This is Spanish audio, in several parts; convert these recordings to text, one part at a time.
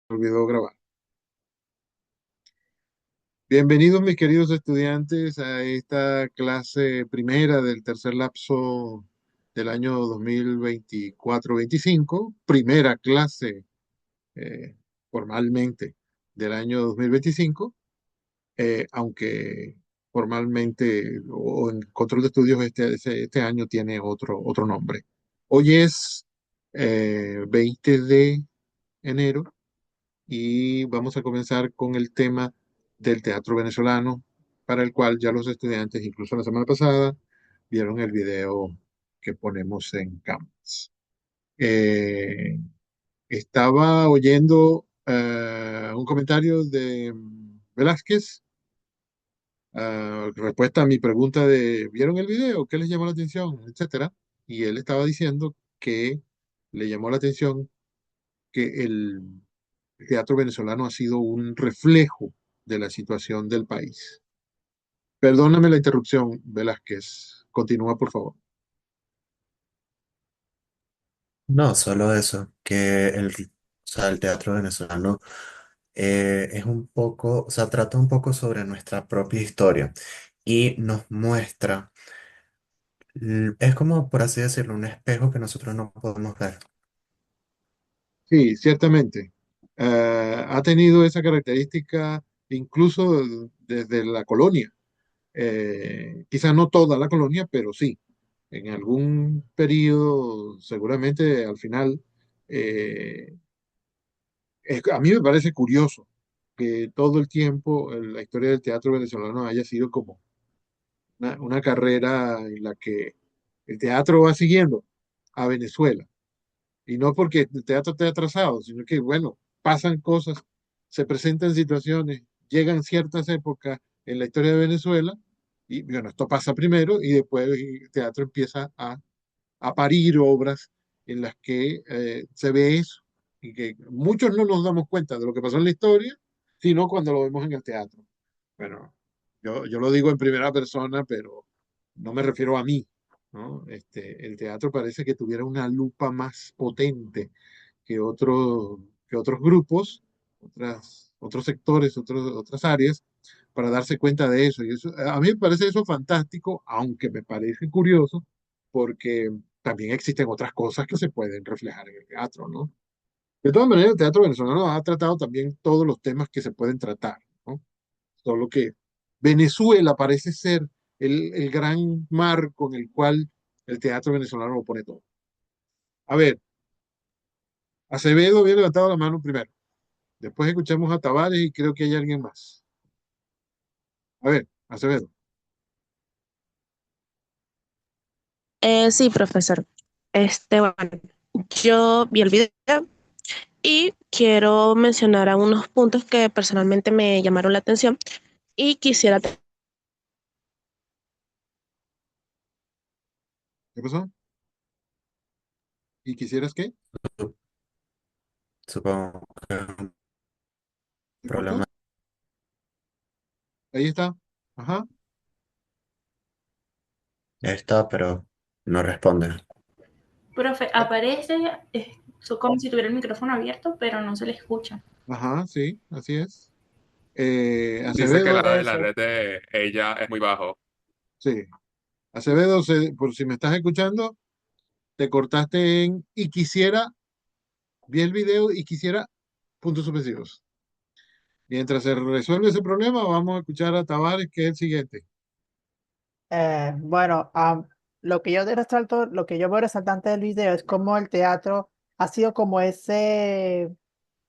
Olvidó grabar. Bienvenidos, mis queridos estudiantes, a esta clase primera del tercer lapso del año 2024-25, primera clase eh, formalmente del año 2025, aunque formalmente o en control de estudios este año tiene otro nombre. Hoy es 20 de enero y vamos a comenzar con el tema del teatro venezolano, para el cual ya los estudiantes, incluso la semana pasada, vieron el video que ponemos en Canvas. Eh, Estaba oyendo un comentario de Velázquez, respuesta a mi pregunta de, ¿vieron el video? ¿Qué les llamó la atención? Etcétera. Y él estaba diciendo que le llamó la atención que el teatro venezolano ha sido un reflejo de la situación del país. Perdóname la interrupción, Velázquez. Continúa, por favor. No, solo eso, que el teatro venezolano es un poco, o sea, trata un poco sobre nuestra propia historia y nos muestra, es como, por así decirlo, un espejo que nosotros no podemos ver. Sí, ciertamente. Ha tenido esa característica incluso desde la colonia. Quizás no toda la colonia, pero sí. En algún periodo, seguramente al final, eh, a mí me parece curioso que todo el tiempo la historia del teatro venezolano haya sido como una carrera en la que el teatro va siguiendo a Venezuela. Y no porque el teatro esté atrasado, sino que, bueno, pasan cosas, se presentan situaciones, llegan ciertas épocas en la historia de Venezuela, y bueno, esto pasa primero y después el teatro empieza a parir obras en las que se ve eso. Y que muchos no nos damos cuenta de lo que pasó en la historia, sino cuando lo vemos en el teatro. Bueno, yo lo digo en primera persona, pero no me refiero a mí, ¿no? El teatro parece que tuviera una lupa más potente que, que otros grupos, otros sectores, otras áreas, para darse cuenta de eso. Y eso. A mí me parece eso fantástico, aunque me parece curioso, porque también existen otras cosas que se pueden reflejar en el teatro, ¿no? De todas maneras, el teatro venezolano ha tratado también todos los temas que se pueden tratar, ¿no? Solo que Venezuela parece ser el gran marco en el cual el teatro venezolano lo pone todo. A ver, Acevedo había levantado la mano primero. Después escuchamos a Tavares y creo que hay alguien más. A ver, Acevedo. Sí, profesor. Bueno, yo vi el video y quiero mencionar algunos puntos que personalmente me llamaron la atención y quisiera. ¿Qué pasó? ¿Y quisieras qué? Supongo que es un ¿Se problema. cortó? Ahí está. Ajá. Está, pero no responde. Profe, Ah, aparece como si tuviera el micrófono abierto, pero no se le escucha. ajá, sí, así es. Dice que Acevedo, la red de ella es muy bajo. sí. Acevedo, por si me estás escuchando, te cortaste en y quisiera, vi el video y quisiera puntos suspensivos. Mientras se resuelve ese problema, vamos a escuchar a Tavares, que es el siguiente. Bueno, lo que yo veo resaltante del video es cómo el teatro ha sido como ese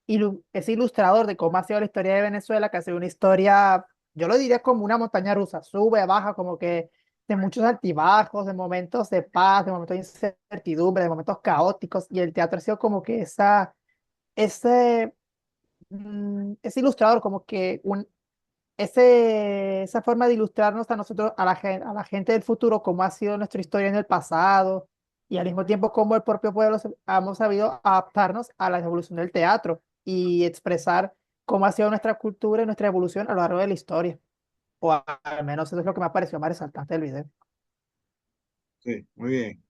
ilustrador de cómo ha sido la historia de Venezuela, que ha sido una historia, yo lo diría como una montaña rusa, sube, baja, como que de muchos altibajos, de momentos de paz, de momentos de incertidumbre, de momentos caóticos, y el teatro ha sido como que ese, ese ilustrador, como que esa forma de ilustrarnos a nosotros, a la gente del futuro, cómo ha sido nuestra historia en el pasado y al mismo tiempo cómo el propio pueblo hemos sabido adaptarnos a la evolución del teatro y expresar cómo ha sido nuestra cultura y nuestra evolución a lo largo de la historia. Al menos eso es lo que me ha parecido más resaltante del video. Sí, muy bien.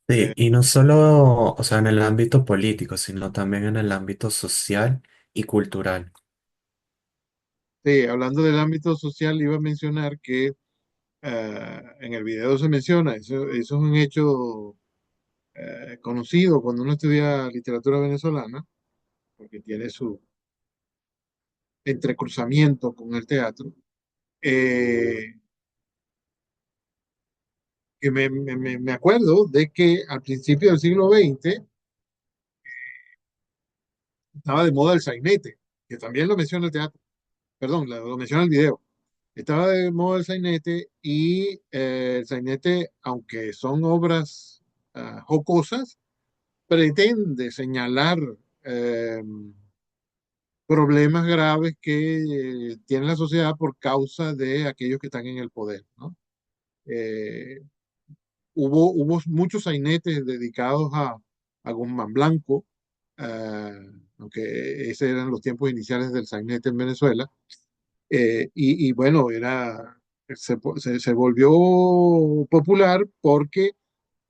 Sí, y no solo, o sea, en el ámbito político, sino también en el ámbito social y cultural. Sí, hablando del ámbito social, iba a mencionar que en el video se menciona, eso es un hecho conocido cuando uno estudia literatura venezolana, porque tiene su entrecruzamiento con el teatro, eh, que me acuerdo de que al principio del siglo XX estaba de moda el sainete, que también lo menciona el teatro, perdón, lo menciona el video. Estaba de moda el sainete y el sainete, aunque son obras jocosas, pretende señalar eh, problemas graves que tiene la sociedad por causa de aquellos que están en el poder, ¿no? Eh, hubo muchos sainetes dedicados a Guzmán Blanco, aunque esos eran los tiempos iniciales del sainete en Venezuela, y bueno, se volvió popular porque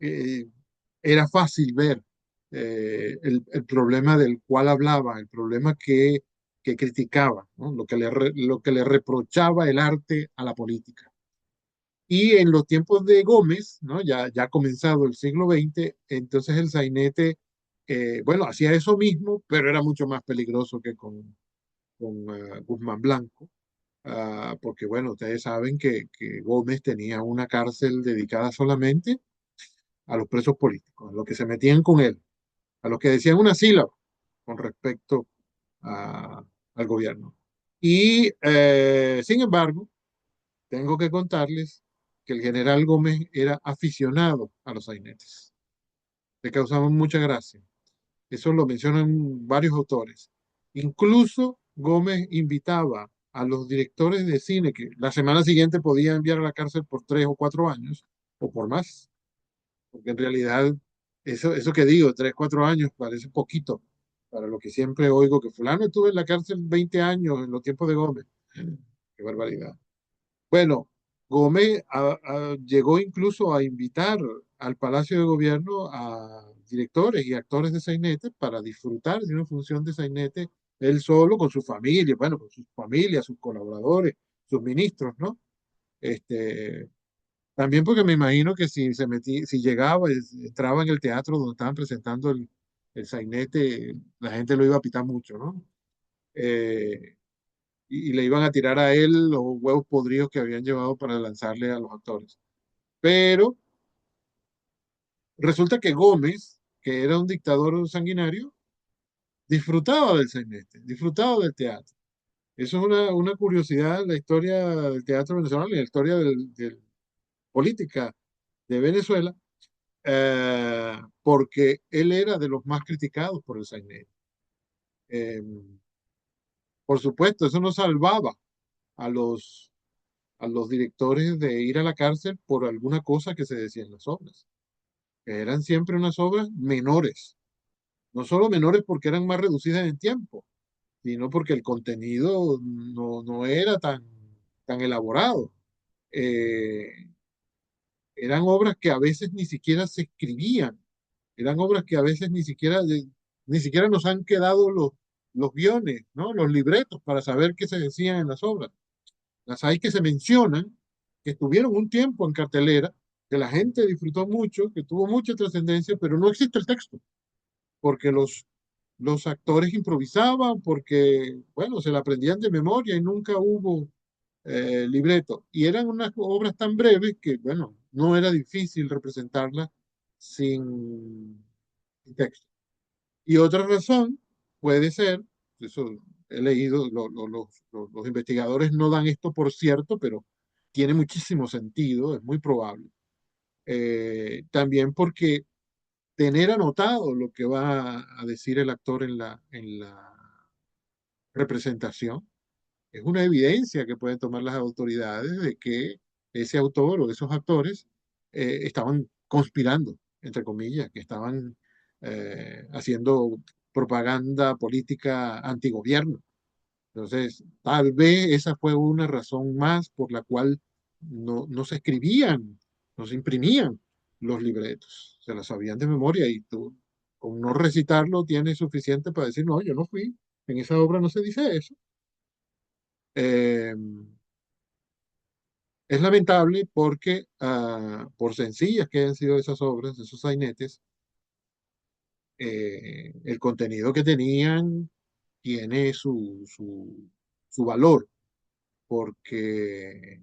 eh, era fácil ver el problema del cual hablaba, el problema que criticaba, ¿no? Lo que le reprochaba el arte a la política. Y en los tiempos de Gómez, ¿no? Ya comenzado el siglo XX, entonces el sainete, bueno, hacía eso mismo, pero era mucho más peligroso que con Guzmán Blanco. Porque bueno, ustedes saben que Gómez tenía una cárcel dedicada solamente a los presos políticos, a los que se metían con él, a los que decían una sílaba con respecto a- al gobierno. Y sin embargo, tengo que contarles que el general Gómez era aficionado a los sainetes, le causaban mucha gracia. Eso lo mencionan varios autores. Incluso Gómez invitaba a los directores de cine que la semana siguiente podía enviar a la cárcel por 3 o 4 años o por más, porque en realidad eso que digo, 3 o 4 años parece poquito para lo que siempre oigo que fulano estuvo en la cárcel 20 años en los tiempos de Gómez. Qué barbaridad. Bueno, Gómez llegó incluso a invitar al Palacio de Gobierno a directores y actores de sainete para disfrutar de una función de sainete él solo con su familia, bueno, con sus familias, sus colaboradores, sus ministros, ¿no? Este, también porque me imagino que si llegaba, entraba en el teatro donde estaban presentando el sainete, la gente lo iba a pitar mucho, ¿no? Eh, y le iban a tirar a él los huevos podridos que habían llevado para lanzarle a los actores. Pero resulta que Gómez, que era un dictador sanguinario, disfrutaba del sainete, disfrutaba del teatro. Eso es una curiosidad en la historia del teatro venezolano y la historia de política de Venezuela, porque él era de los más criticados por el sainete. Eh, por supuesto, eso no salvaba a los directores de ir a la cárcel por alguna cosa que se decía en las obras, que eran siempre unas obras menores, no solo menores porque eran más reducidas en tiempo, sino porque el contenido no era tan elaborado. Eh, eran obras que a veces ni siquiera se escribían, eran obras que a veces ni siquiera nos han quedado los guiones, ¿no? Los libretos para saber qué se decía en las obras. Las hay que se mencionan, que estuvieron un tiempo en cartelera, que la gente disfrutó mucho, que tuvo mucha trascendencia, pero no existe el texto, porque los actores improvisaban, porque, bueno, se la aprendían de memoria y nunca hubo libreto. Y eran unas obras tan breves que, bueno, no era difícil representarlas sin texto. Y otra razón puede ser, eso he leído, los investigadores no dan esto por cierto, pero tiene muchísimo sentido, es muy probable. También porque tener anotado lo que va a decir el actor en la representación es una evidencia que pueden tomar las autoridades de que ese autor o esos actores estaban conspirando, entre comillas, que estaban haciendo propaganda política antigobierno. Entonces, tal vez esa fue una razón más por la cual no se escribían, no se imprimían, los libretos, se las sabían de memoria y tú, con no recitarlo, tienes suficiente para decir, no, yo no fui, en esa obra no se dice eso. Eh, es lamentable porque, por sencillas que hayan sido esas obras, esos sainetes, el contenido que tenían tiene su valor, porque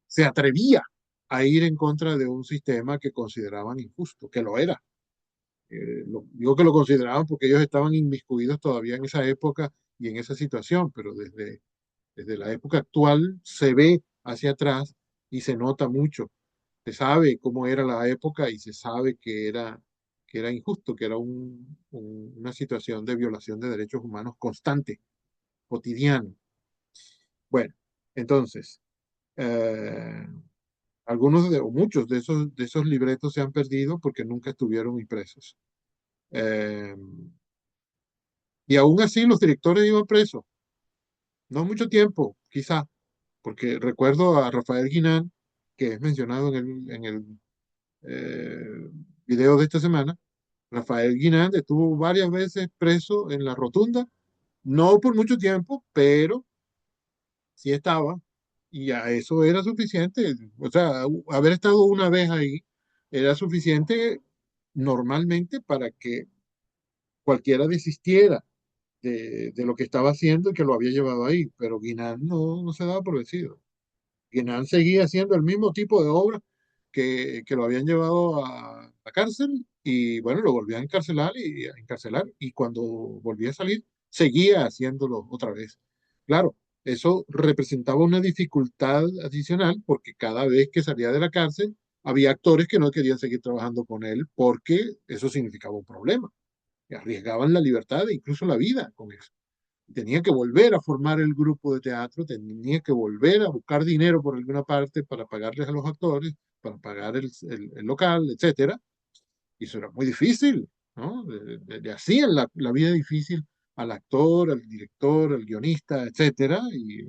se atrevía a ir en contra de un sistema que consideraban injusto, que lo era. Digo que lo consideraban porque ellos estaban inmiscuidos todavía en esa época y en esa situación, pero desde la época actual se ve hacia atrás y se nota mucho. Se sabe cómo era la época y se sabe que era injusto, que era una situación de violación de derechos humanos constante, cotidiana. Bueno, entonces, eh, o muchos de esos libretos se han perdido porque nunca estuvieron impresos. Eh, y aún así los directores iban presos, no mucho tiempo, quizá, porque recuerdo a Rafael Guinán, que es mencionado en el video de esta semana. Rafael Guinán estuvo varias veces preso en la Rotunda, no por mucho tiempo, pero sí estaba, y a eso era suficiente. O sea, haber estado una vez ahí era suficiente normalmente para que cualquiera desistiera de lo que estaba haciendo y que lo había llevado ahí, pero Guinán no se daba por vencido. Guinán seguía haciendo el mismo tipo de obra que lo habían llevado a la cárcel y bueno, lo volvían a encarcelar y cuando volvía a salir seguía haciéndolo otra vez. Claro, eso representaba una dificultad adicional porque cada vez que salía de la cárcel había actores que no querían seguir trabajando con él porque eso significaba un problema. Y arriesgaban la libertad e incluso la vida con eso. Tenía que volver a formar el grupo de teatro, tenía que volver a buscar dinero por alguna parte para pagarles a los actores, para pagar el local, etcétera. Y eso era muy difícil, ¿no? Le hacían la vida difícil al actor, al director, al guionista, etcétera, y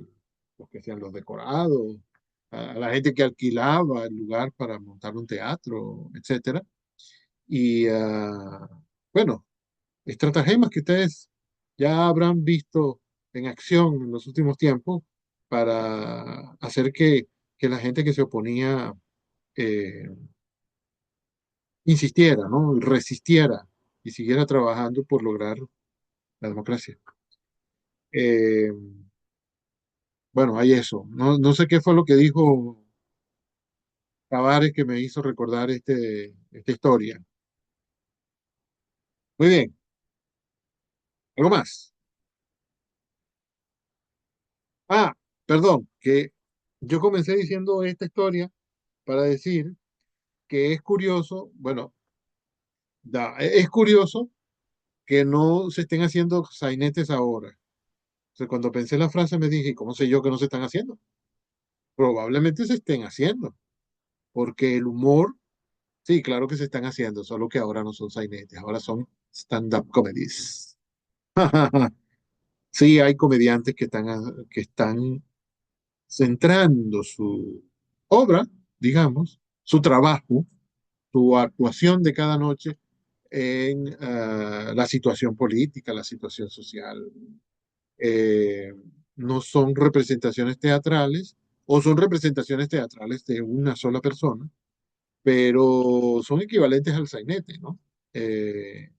los que hacían los decorados, a la gente que alquilaba el lugar para montar un teatro, etcétera. Y bueno, estratagemas que ustedes ya habrán visto en acción en los últimos tiempos para hacer que la gente que se oponía eh, insistiera, ¿no? Resistiera y siguiera trabajando por lograr la democracia. Eh, bueno, hay eso. No sé qué fue lo que dijo Tavares que me hizo recordar esta historia. Muy bien, algo más. Ah, perdón, que yo comencé diciendo esta historia para decir que es curioso, bueno, es curioso que no se estén haciendo sainetes ahora. O sea, cuando pensé la frase me dije, ¿cómo sé yo que no se están haciendo? Probablemente se estén haciendo, porque el humor, sí, claro que se están haciendo, solo que ahora no son sainetes, ahora son stand-up comedies. Sí, hay comediantes que están centrando su obra, digamos, su trabajo, su actuación de cada noche en la situación política, la situación social. Eh, no son representaciones teatrales o son representaciones teatrales de una sola persona, pero son equivalentes al sainete, ¿no? Eh,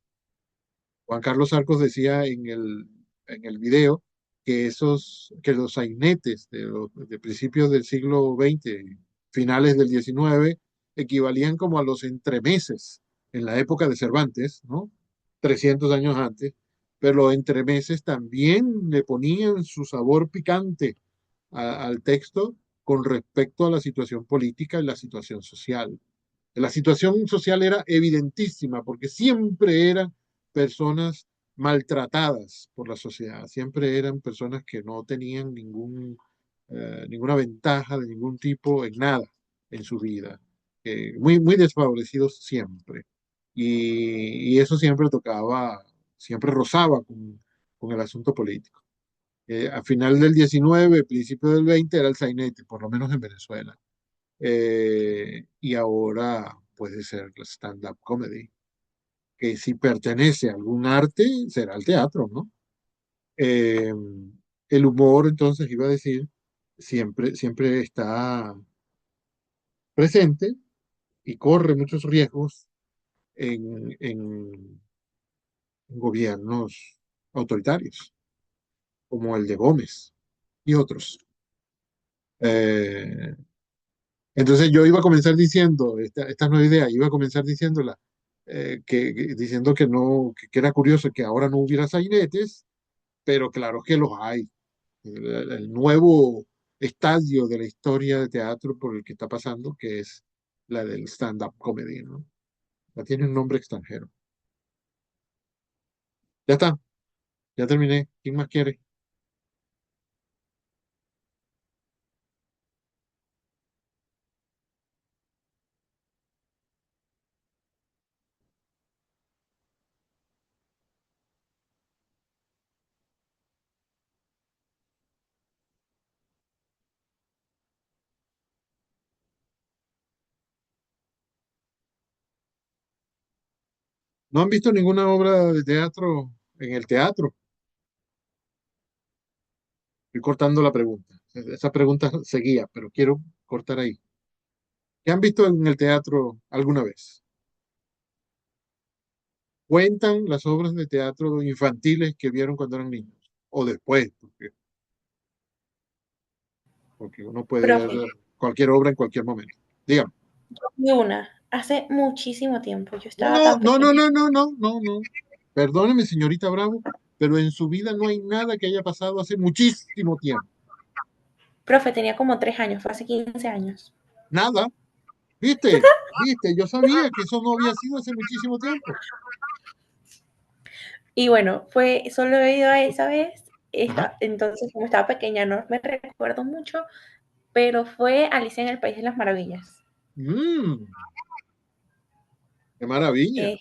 Juan Carlos Arcos decía en el video que los sainetes de principios del siglo XX, finales del XIX, equivalían como a los entremeses en la época de Cervantes, ¿no? 300 años antes, pero los entremeses también le ponían su sabor picante al texto con respecto a la situación política y la situación social. La situación social era evidentísima porque siempre eran personas maltratadas por la sociedad, siempre eran personas que no tenían ninguna ventaja de ningún tipo en nada en su vida, muy desfavorecidos siempre. Y eso siempre tocaba, siempre rozaba con el asunto político. A final del 19, principio del 20 era el sainete, por lo menos en Venezuela. y ahora puede ser la stand-up comedy, que si pertenece a algún arte, será el teatro, ¿no? Eh, el humor, entonces, iba a decir, siempre está presente y corre muchos riesgos en gobiernos autoritarios, como el de Gómez y otros. Eh, entonces yo iba a comenzar diciendo, esta nueva idea, iba a comenzar diciéndola, diciendo que no, que era curioso que ahora no hubiera sainetes, pero claro que los hay. El nuevo estadio de la historia de teatro por el que está pasando, que es la del stand-up comedy, ¿no? Ya tiene un nombre extranjero. Ya está, ya terminé. ¿Quién más quiere? ¿No han visto ninguna obra de teatro en el teatro? Estoy cortando la pregunta. Esa pregunta seguía, pero quiero cortar ahí. ¿Qué han visto en el teatro alguna vez? ¿Cuentan las obras de teatro infantiles que vieron cuando eran niños? O después, porque uno puede ver Profe, cualquier obra en cualquier momento. Dígame. vi una hace muchísimo tiempo. Yo No, estaba tan no, no, pequeña. no, no, no, no, no. Perdóneme, señorita Bravo, pero en su vida no hay nada que haya pasado hace muchísimo tiempo. Profe, tenía como 3 años, fue hace 15 años. Nada. ¿Viste? ¿Viste? Yo sabía que eso no había sido hace muchísimo tiempo. Y bueno, solo he ido a esa vez. Ajá. Entonces, como estaba pequeña, no me recuerdo mucho, pero fue Alicia en el País de las Maravillas. Mm, qué maravilla. Eh,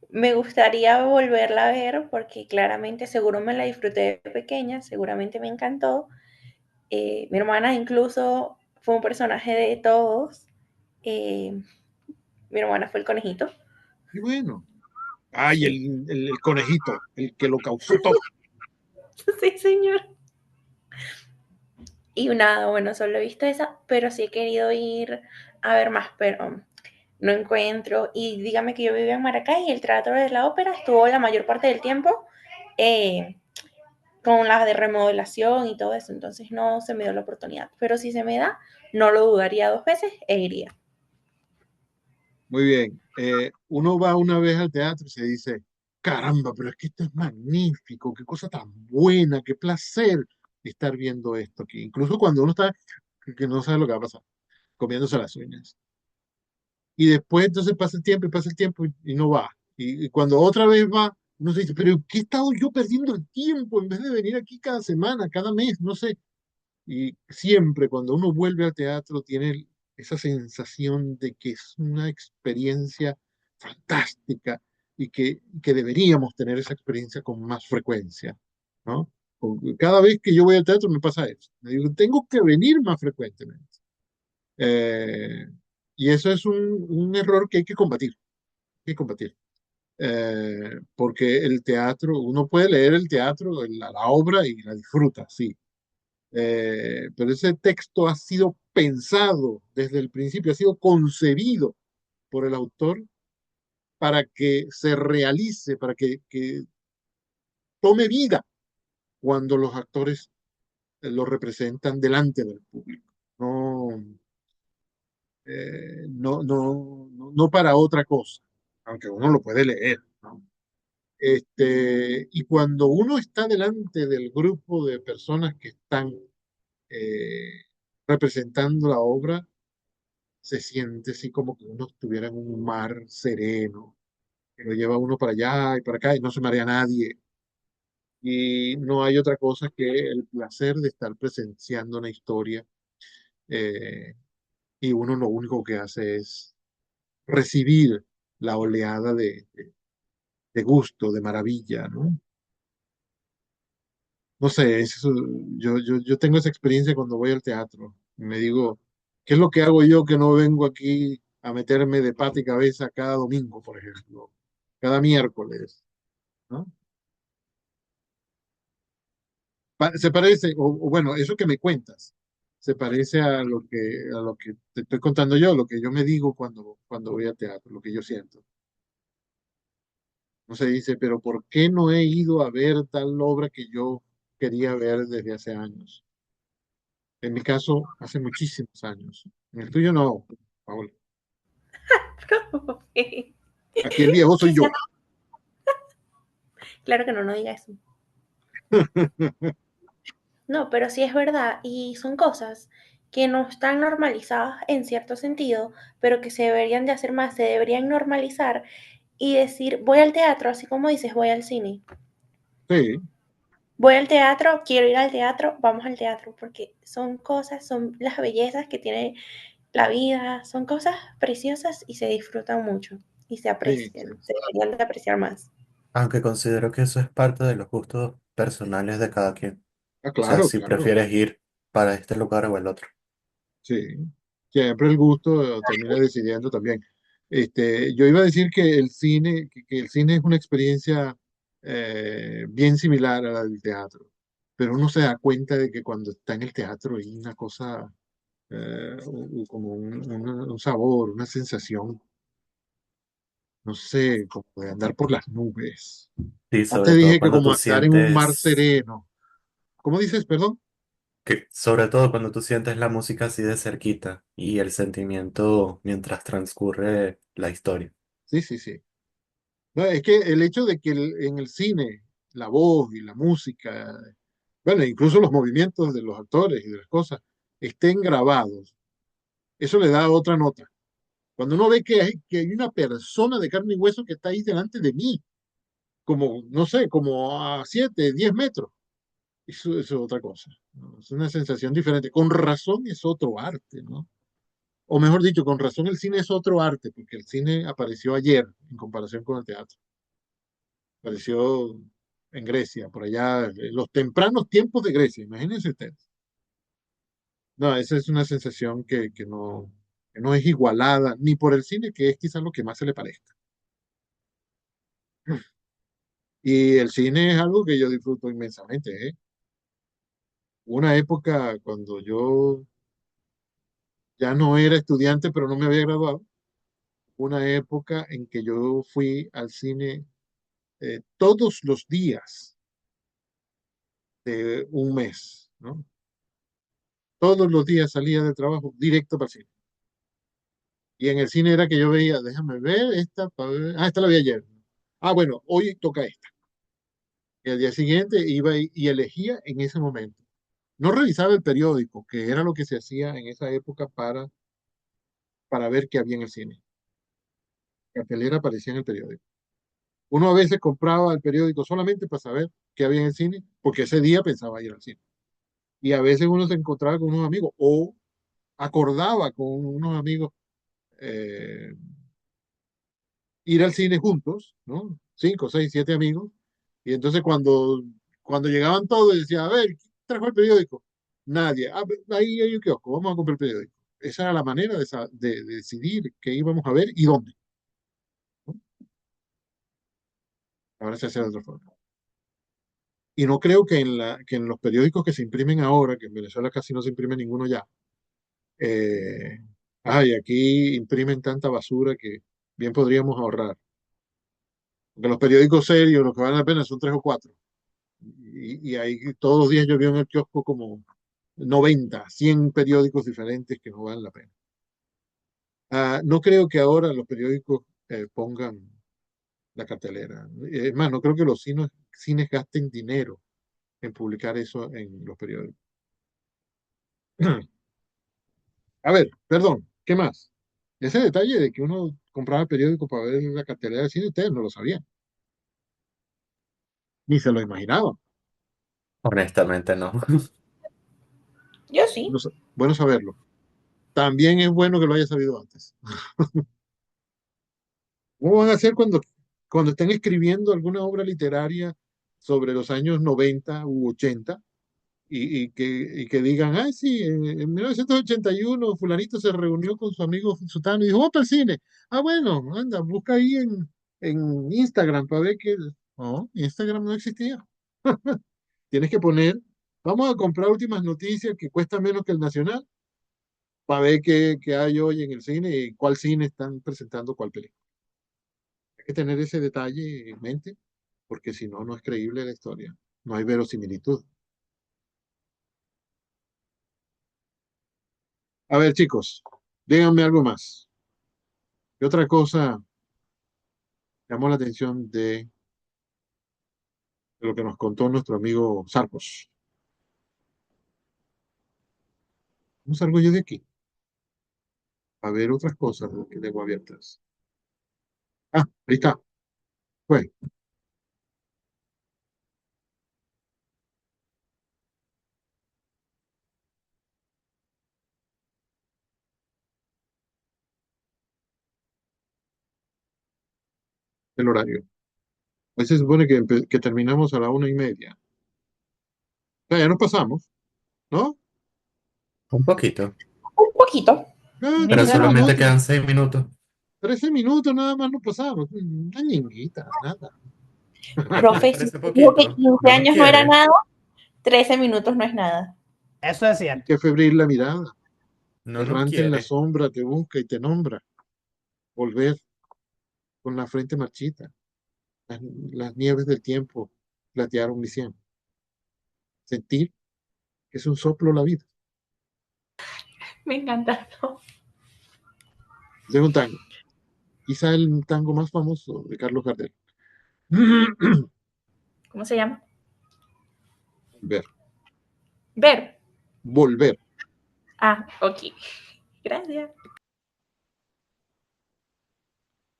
Me gustaría volverla a ver porque claramente seguro me la disfruté de pequeña, seguramente me encantó. Mi hermana incluso fue un personaje de todos. Eh, Mi hermana fue el conejito. Y bueno. Ay, Sí, el conejito, el que lo causó todo. sí, señor. Y nada, bueno, solo he visto esa, pero sí he querido ir a ver más, pero no encuentro. Y dígame que yo vivía en Maracay y el Teatro de la Ópera estuvo la mayor parte del tiempo eh, con la de remodelación y todo eso, entonces no se me dio la oportunidad. Pero si se me da, no lo dudaría 2 veces e iría. Muy bien. Uno va una vez al teatro y se dice, caramba, pero es que esto es magnífico, qué cosa tan buena, qué placer estar viendo esto aquí. Incluso cuando uno está que no sabe lo que va a pasar, comiéndose las uñas. Y después entonces pasa el tiempo y no va. Y cuando otra vez va, uno se dice, pero ¿qué he estado yo perdiendo el tiempo en vez de venir aquí cada semana, cada mes? No sé. Y siempre cuando uno vuelve al teatro tiene esa sensación de que es una experiencia fantástica y que deberíamos tener esa experiencia con más frecuencia, ¿no? Cada vez que yo voy al teatro me pasa eso. Me digo, tengo que venir más frecuentemente. Eh, y eso es un error que hay que combatir, hay que combatir. Porque el teatro, uno puede leer el teatro, la obra y la disfruta, sí, pero ese texto ha sido pensado desde el principio, ha sido concebido por el autor para que se realice, para que tome vida cuando los actores lo representan delante del público. No, no para otra cosa, aunque uno lo puede leer, ¿no? Y cuando uno está delante del grupo de personas que están eh, representando la obra, se siente así como que uno estuviera en un mar sereno, que lo lleva uno para allá y para acá y no se marea nadie. Y no hay otra cosa que el placer de estar presenciando una historia eh, y uno lo único que hace es recibir la oleada de gusto, de maravilla, ¿no? No sé, yo tengo esa experiencia cuando voy al teatro. Me digo, ¿Qué es lo que hago yo que no vengo aquí a meterme de pata y cabeza cada domingo, por ejemplo? Cada miércoles, ¿no? Se parece, o bueno, eso que me cuentas, se parece a lo que te estoy contando yo, lo que yo me digo cuando voy al teatro, lo que yo siento. No se dice, pero ¿por qué no he ido a ver tal obra que yo quería ver desde hace años? En mi caso, hace muchísimos años. En el tuyo no, Paola. Profe. Aquí el viejo soy Quizás, yo. claro que no, no diga eso. No, pero sí es verdad, y son cosas que no están normalizadas en cierto sentido, pero que se deberían de hacer más, se deberían normalizar y decir, voy al teatro, así como dices, voy al cine. Sí, Voy al teatro, quiero ir al teatro, vamos al teatro, porque son cosas, son las bellezas que tiene la vida, son cosas preciosas y se disfrutan mucho y se sí, sí. aprecian, se deberían de apreciar más. Aunque considero que eso es parte de los gustos personales de cada quien. Ah, O sea, claro, si claro. prefieres ir para este lugar o el otro. Sí. Siempre el gusto termina decidiendo también. Yo iba a decir que que el cine es una experiencia bien similar a la del teatro, pero uno se da cuenta de que cuando está en el teatro hay una cosa, como un sabor, una sensación, no sé, como de andar por las nubes. Sí, sobre Antes todo dije que cuando como tú andar en un mar sientes, sereno. ¿Cómo dices, perdón? sobre todo cuando tú sientes la música así de cerquita y el sentimiento mientras transcurre la historia. Sí, sí, sí. No, es que el hecho de que en el cine la voz y la música, bueno, incluso los movimientos de los actores y de las cosas estén grabados, eso le da otra nota. Cuando uno ve que hay una persona de carne y hueso que está ahí delante de mí, como, no sé, como a 7, 10 metros, eso es otra cosa, ¿no? Es una sensación diferente. Con razón es otro arte, ¿no? O mejor dicho, con razón el cine es otro arte, porque el cine apareció ayer en comparación con el teatro. Apareció en Grecia, por allá, en los tempranos tiempos de Grecia, imagínense ustedes. No, esa es una sensación que no es igualada ni por el cine, que es quizás lo que más se le parezca. Y el cine es algo que yo disfruto inmensamente, ¿eh? Una época cuando yo ya no era estudiante, pero no me había graduado, una época en que yo fui al cine todos los días de un mes, ¿no? Todos los días salía del trabajo directo para el cine. Y en el cine era que yo veía, déjame ver esta, esta la vi ayer. Ah, bueno, hoy toca esta. Y al día siguiente iba y elegía en ese momento. No revisaba el periódico, que era lo que se hacía en esa época para ver qué había en el cine. Cartelera aparecía en el periódico. Uno a veces compraba el periódico solamente para saber qué había en el cine, porque ese día pensaba ir al cine. Y a veces uno se encontraba con unos amigos o acordaba con unos amigos, eh, ir al cine juntos, ¿no? 5, 6, 7 amigos. Y entonces cuando llegaban todos, decía, a ver, ¿quién trajo el periódico? Nadie. Ah, ahí hay un kiosco, vamos a comprar el periódico. Esa era la manera de decidir qué íbamos a ver y dónde, ¿no? Ahora se hace de otra forma. Y no creo que en los periódicos que se imprimen ahora, que en Venezuela casi no se imprime ninguno ya, eh, ay, aquí imprimen tanta basura que bien podríamos ahorrar. Porque los periódicos serios, los que valen la pena, son 3 o 4. Y ahí todos los días yo veo en el kiosco como 90, 100 periódicos diferentes que no valen la pena. No creo que ahora los periódicos pongan la cartelera. Es más, no creo que los cines gasten dinero en publicar eso en los periódicos. A ver, perdón, ¿qué más? Ese detalle de que uno compraba el periódico para ver la cartelera del cine, ustedes no lo sabían, ni se lo imaginaban. Honestamente, no. Yo sí. Bueno saberlo. También es bueno que lo haya sabido antes. ¿Cómo van a hacer cuando estén escribiendo alguna obra literaria sobre los años 90 u 80? y que digan, ah, sí, en 1981 fulanito se reunió con su amigo Sutano y dijo, vamos para el cine. Ah, bueno, anda, busca ahí en Instagram para ver que... No, Instagram no existía. Tienes que poner, vamos a comprar últimas noticias que cuesta menos que el Nacional para ver qué hay hoy en el cine y cuál cine están presentando cuál película. Hay que tener ese detalle en mente, porque si no, no es creíble la historia. No hay verosimilitud. A ver, chicos, díganme algo más. ¿Qué otra cosa llamó la atención de lo que nos contó nuestro amigo Sarcos? ¿Cómo salgo yo de aquí? A ver otras cosas que tengo abiertas. Ah, ahí está. Fue el horario. Hoy se supone que terminamos a la 1:30. Ya nos pasamos, ¿no? Un poquito, Un poquito. Ah, pero 13 solamente minutos. quedan 6 minutos. 13 minutos nada más nos pasamos. Una ñinguita, nada. ¿Les Profe, si parece dijo que poquito? 15 No nos años no era quiere. nada, 13 minutos no es nada. Eso es cierto. Qué febril la mirada. No nos Errante en la quiere. sombra te busca y te nombra. Volver con la frente marchita. Las nieves del tiempo platearon mi sien. Sentir que es un soplo la vida. Me encanta. ¿No? Ese es un tango. Quizá el tango más famoso de Carlos Gardel. ¿Cómo se llama? Volver. Ver. Volver. Ah, ok. Gracias.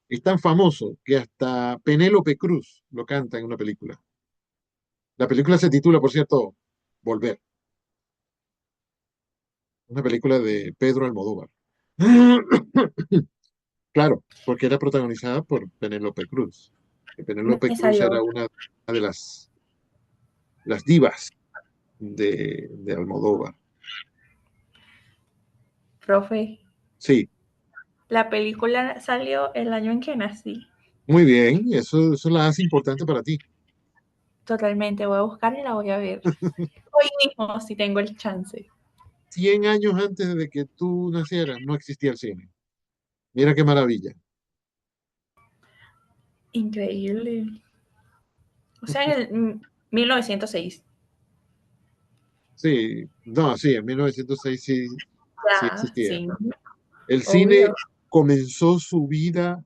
Es tan famoso que hasta Penélope Cruz lo canta en una película. La película se titula, por cierto, Volver. Una película de Pedro Almodóvar. Claro, porque era protagonizada por Penélope Cruz. Que Penélope Me Cruz salió. era una de las divas de Almodóvar. Profe, Sí, la película salió el año en que nací. muy bien, eso la hace importante para ti. Totalmente. Voy a buscar y la voy a ver. Hoy mismo, si tengo el chance. 100 años antes de que tú nacieras, no existía el cine. Mira qué maravilla. Increíble. O sea, en el 1906. Sí, no, sí, en 1906 sí, sí Ya, existía. sí, El cine obvio. comenzó su vida,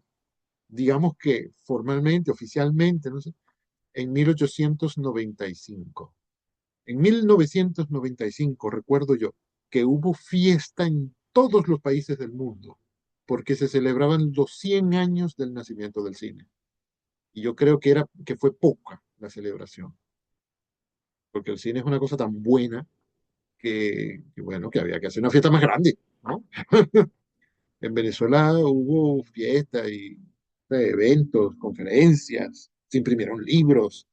digamos que formalmente, oficialmente, no sé, en 1895. En 1995, recuerdo yo, que hubo fiesta en todos los países del mundo, porque se celebraban los 100 años del nacimiento del cine. Y yo creo que fue poca la celebración, porque el cine es una cosa tan buena bueno, que había que hacer una fiesta más grande, ¿no? En Venezuela hubo fiestas y eventos, conferencias, se imprimieron libros,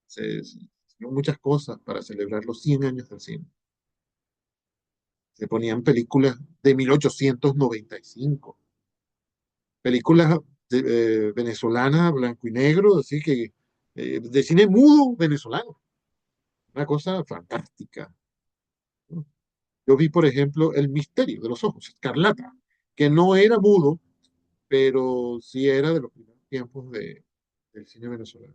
se hicieron muchas cosas para celebrar los 100 años del cine. Se ponían películas de 1895, películas venezolanas, blanco y negro, así que de cine mudo venezolano, una cosa fantástica, ¿no? Yo vi, por ejemplo, El misterio de los ojos, Escarlata, que no era mudo, pero sí era de los primeros tiempos del cine venezolano.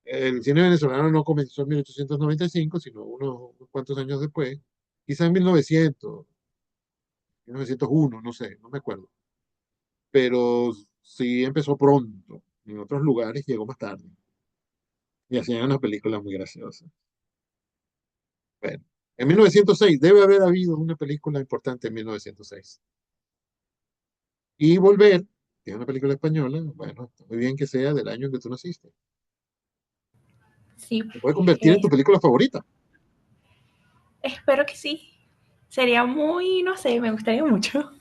El cine venezolano no comenzó en 1895, sino unos cuantos años después, quizás en 1901, no sé, no me acuerdo. Pero sí empezó pronto. En otros lugares llegó más tarde. Y hacían unas películas muy graciosas. Bueno, en 1906 debe haber habido una película importante en 1906. Y Volver, que es una película española, bueno, está muy bien que sea del año en que tú naciste. Sí, Se puede convertir en eh, tu película favorita. espero que sí. Sería muy, no sé, me gustaría mucho.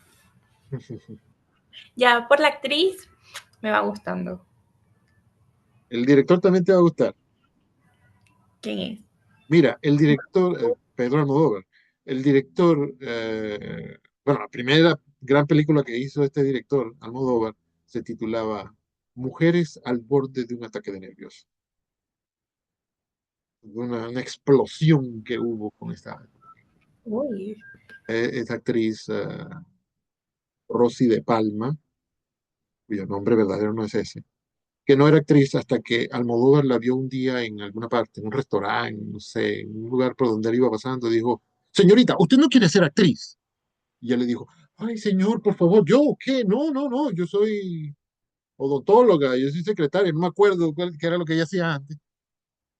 Ya por la actriz me va gustando. El director también te va a gustar. ¿Quién es? Mira, el director, Pedro Almodóvar, el director, bueno, la primera gran película que hizo este director, Almodóvar, se titulaba Mujeres al borde de un ataque de nervios. Una explosión que hubo con Uy, esta actriz, Rosy de Palma, cuyo nombre verdadero no es ese, que no era actriz hasta que Almodóvar la vio un día en alguna parte, en un restaurante, no sé, en un lugar por donde él iba pasando, dijo, señorita, ¿usted no quiere ser actriz? Y ella le dijo, ay, señor, por favor, ¿yo qué? No, no, no, yo soy odontóloga, yo soy secretaria, no me acuerdo qué era lo que ella hacía antes.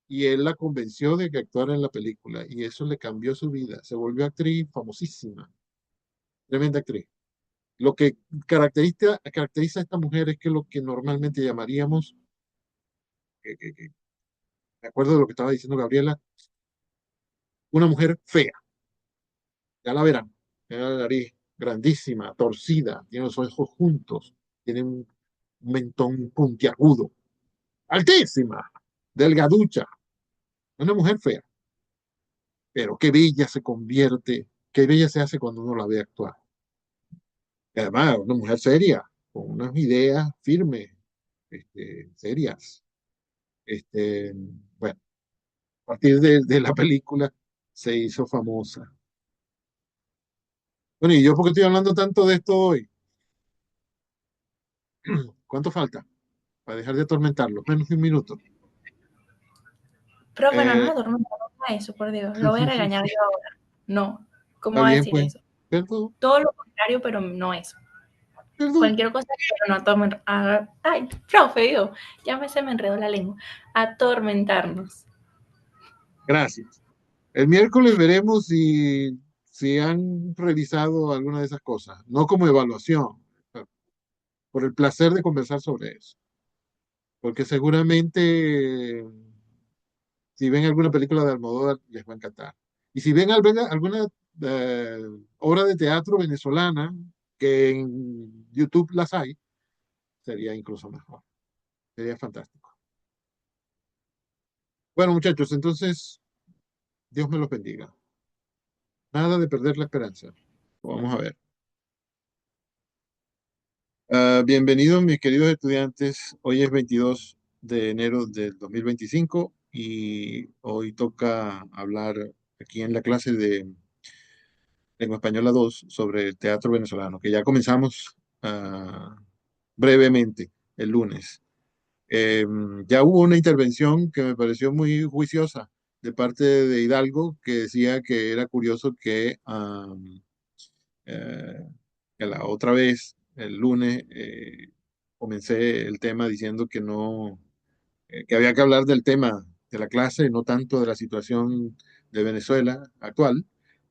Y él la convenció de que actuara en la película y eso le cambió su vida. Se volvió actriz famosísima, tremenda actriz. Lo que caracteriza a esta mujer es que lo que normalmente llamaríamos, me acuerdo de lo que estaba diciendo Gabriela, una mujer fea. Ya la verán. Tiene la nariz grandísima, torcida, tiene los ojos juntos, tiene un mentón puntiagudo, altísima, delgaducha. Una mujer fea, pero qué bella se convierte, qué bella se hace cuando uno la ve actuar. Y además, una mujer seria, con unas ideas firmes, serias. Este, bueno, a partir de la película se hizo famosa. Bueno, ¿y yo por qué estoy hablando tanto de esto hoy? ¿Cuánto falta para dejar de atormentarlo? Menos de un minuto. profe, no nos Eh, atormentamos a eso, por Dios. Lo voy a regañar yo ahora. No, ¿cómo está va a bien, decir pues. eso? Perdón, Todo lo contrario, pero no eso. perdón. Cualquier cosa, pero no atormentar. Ay, profe, digo, se me enredó la lengua. Atormentarnos. Gracias. El miércoles veremos si han revisado alguna de esas cosas. No como evaluación, pero por el placer de conversar sobre eso. Porque seguramente si ven alguna película de Almodóvar les va a encantar. Y si ven alguna eh, obra de teatro venezolana, que en YouTube las hay, sería incluso mejor. Sería fantástico. Bueno, muchachos, entonces, Dios me los bendiga. Nada de perder la esperanza. Vamos a ver. Bienvenidos, mis queridos estudiantes. Hoy es 22 de enero del 2025 y hoy toca hablar aquí en la clase de Lengua Española 2 sobre el teatro venezolano, que ya comenzamos brevemente el lunes. Ya hubo una intervención que me pareció muy juiciosa de parte de Hidalgo, que decía que era curioso eh, que la otra vez, el lunes, comencé el tema diciendo que no, que había que hablar del tema de la clase, no tanto de la situación de Venezuela actual,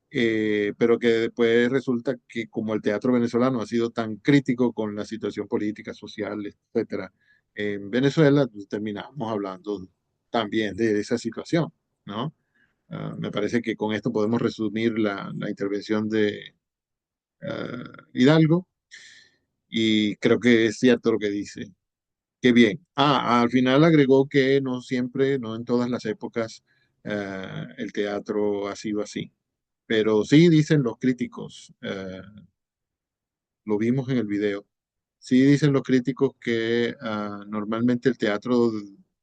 pero que después resulta que como el teatro venezolano ha sido tan crítico con la situación política, social, etcétera, en Venezuela, pues, terminamos hablando también de esa situación, ¿no? Me parece que con esto podemos resumir la intervención de Hidalgo y creo que es cierto lo que dice. Qué bien. Al final agregó que no siempre, no en todas las épocas, el teatro ha sido así. Pero sí dicen los críticos, lo vimos en el video, sí dicen los críticos que normalmente el teatro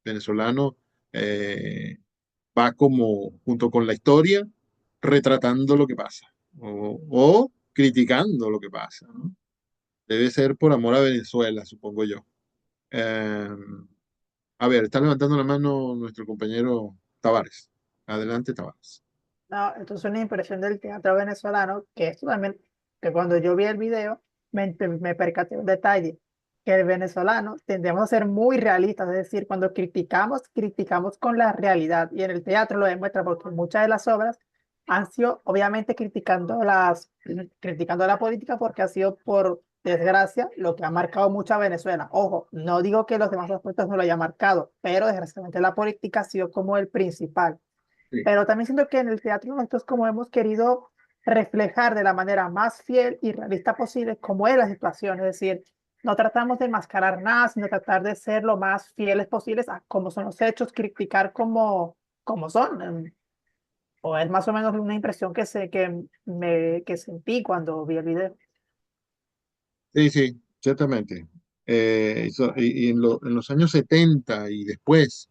venezolano eh, va como junto con la historia, retratando lo que pasa o criticando lo que pasa, ¿no? Debe ser por amor a Venezuela, supongo yo. Eh, a ver, está levantando la mano nuestro compañero Tavares. Adelante, Tavares. No, esto es una impresión del teatro venezolano, que esto también, que cuando yo vi el video, me percaté de un detalle, que el venezolano tendemos a ser muy realistas, es decir, cuando criticamos, criticamos con la realidad, y en el teatro lo demuestra porque muchas de las obras han sido, obviamente, criticando la política porque ha sido, por desgracia, lo que ha marcado mucho a Venezuela. Ojo, no digo que los demás aspectos no lo hayan marcado, pero desgraciadamente la política ha sido como el principal. Sí, Pero también siento que en el teatro nosotros como hemos querido reflejar de la manera más fiel y realista posible cómo es la situación, es decir, no tratamos de enmascarar nada, sino tratar de ser lo más fieles posibles a cómo son los hechos, criticar como son. O es más o menos una impresión que sentí cuando vi el video. Sí, sí, ciertamente. Y en los años 70 y después,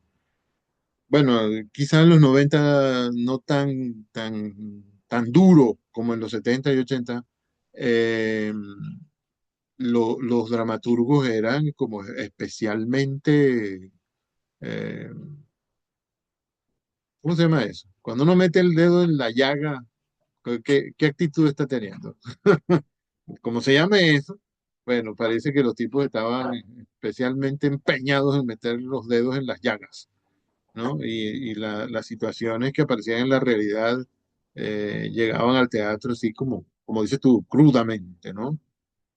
bueno, quizás en los 90 no tan duro como en los 70 y 80, eh, los dramaturgos eran como especialmente, eh, ¿cómo se llama eso? Cuando uno mete el dedo en la llaga, ¿qué actitud está teniendo? Como se llame eso, bueno, parece que los tipos estaban especialmente empeñados en meter los dedos en las llagas, ¿no? Y las situaciones que aparecían en la realidad llegaban al teatro así como dices tú, crudamente, ¿no?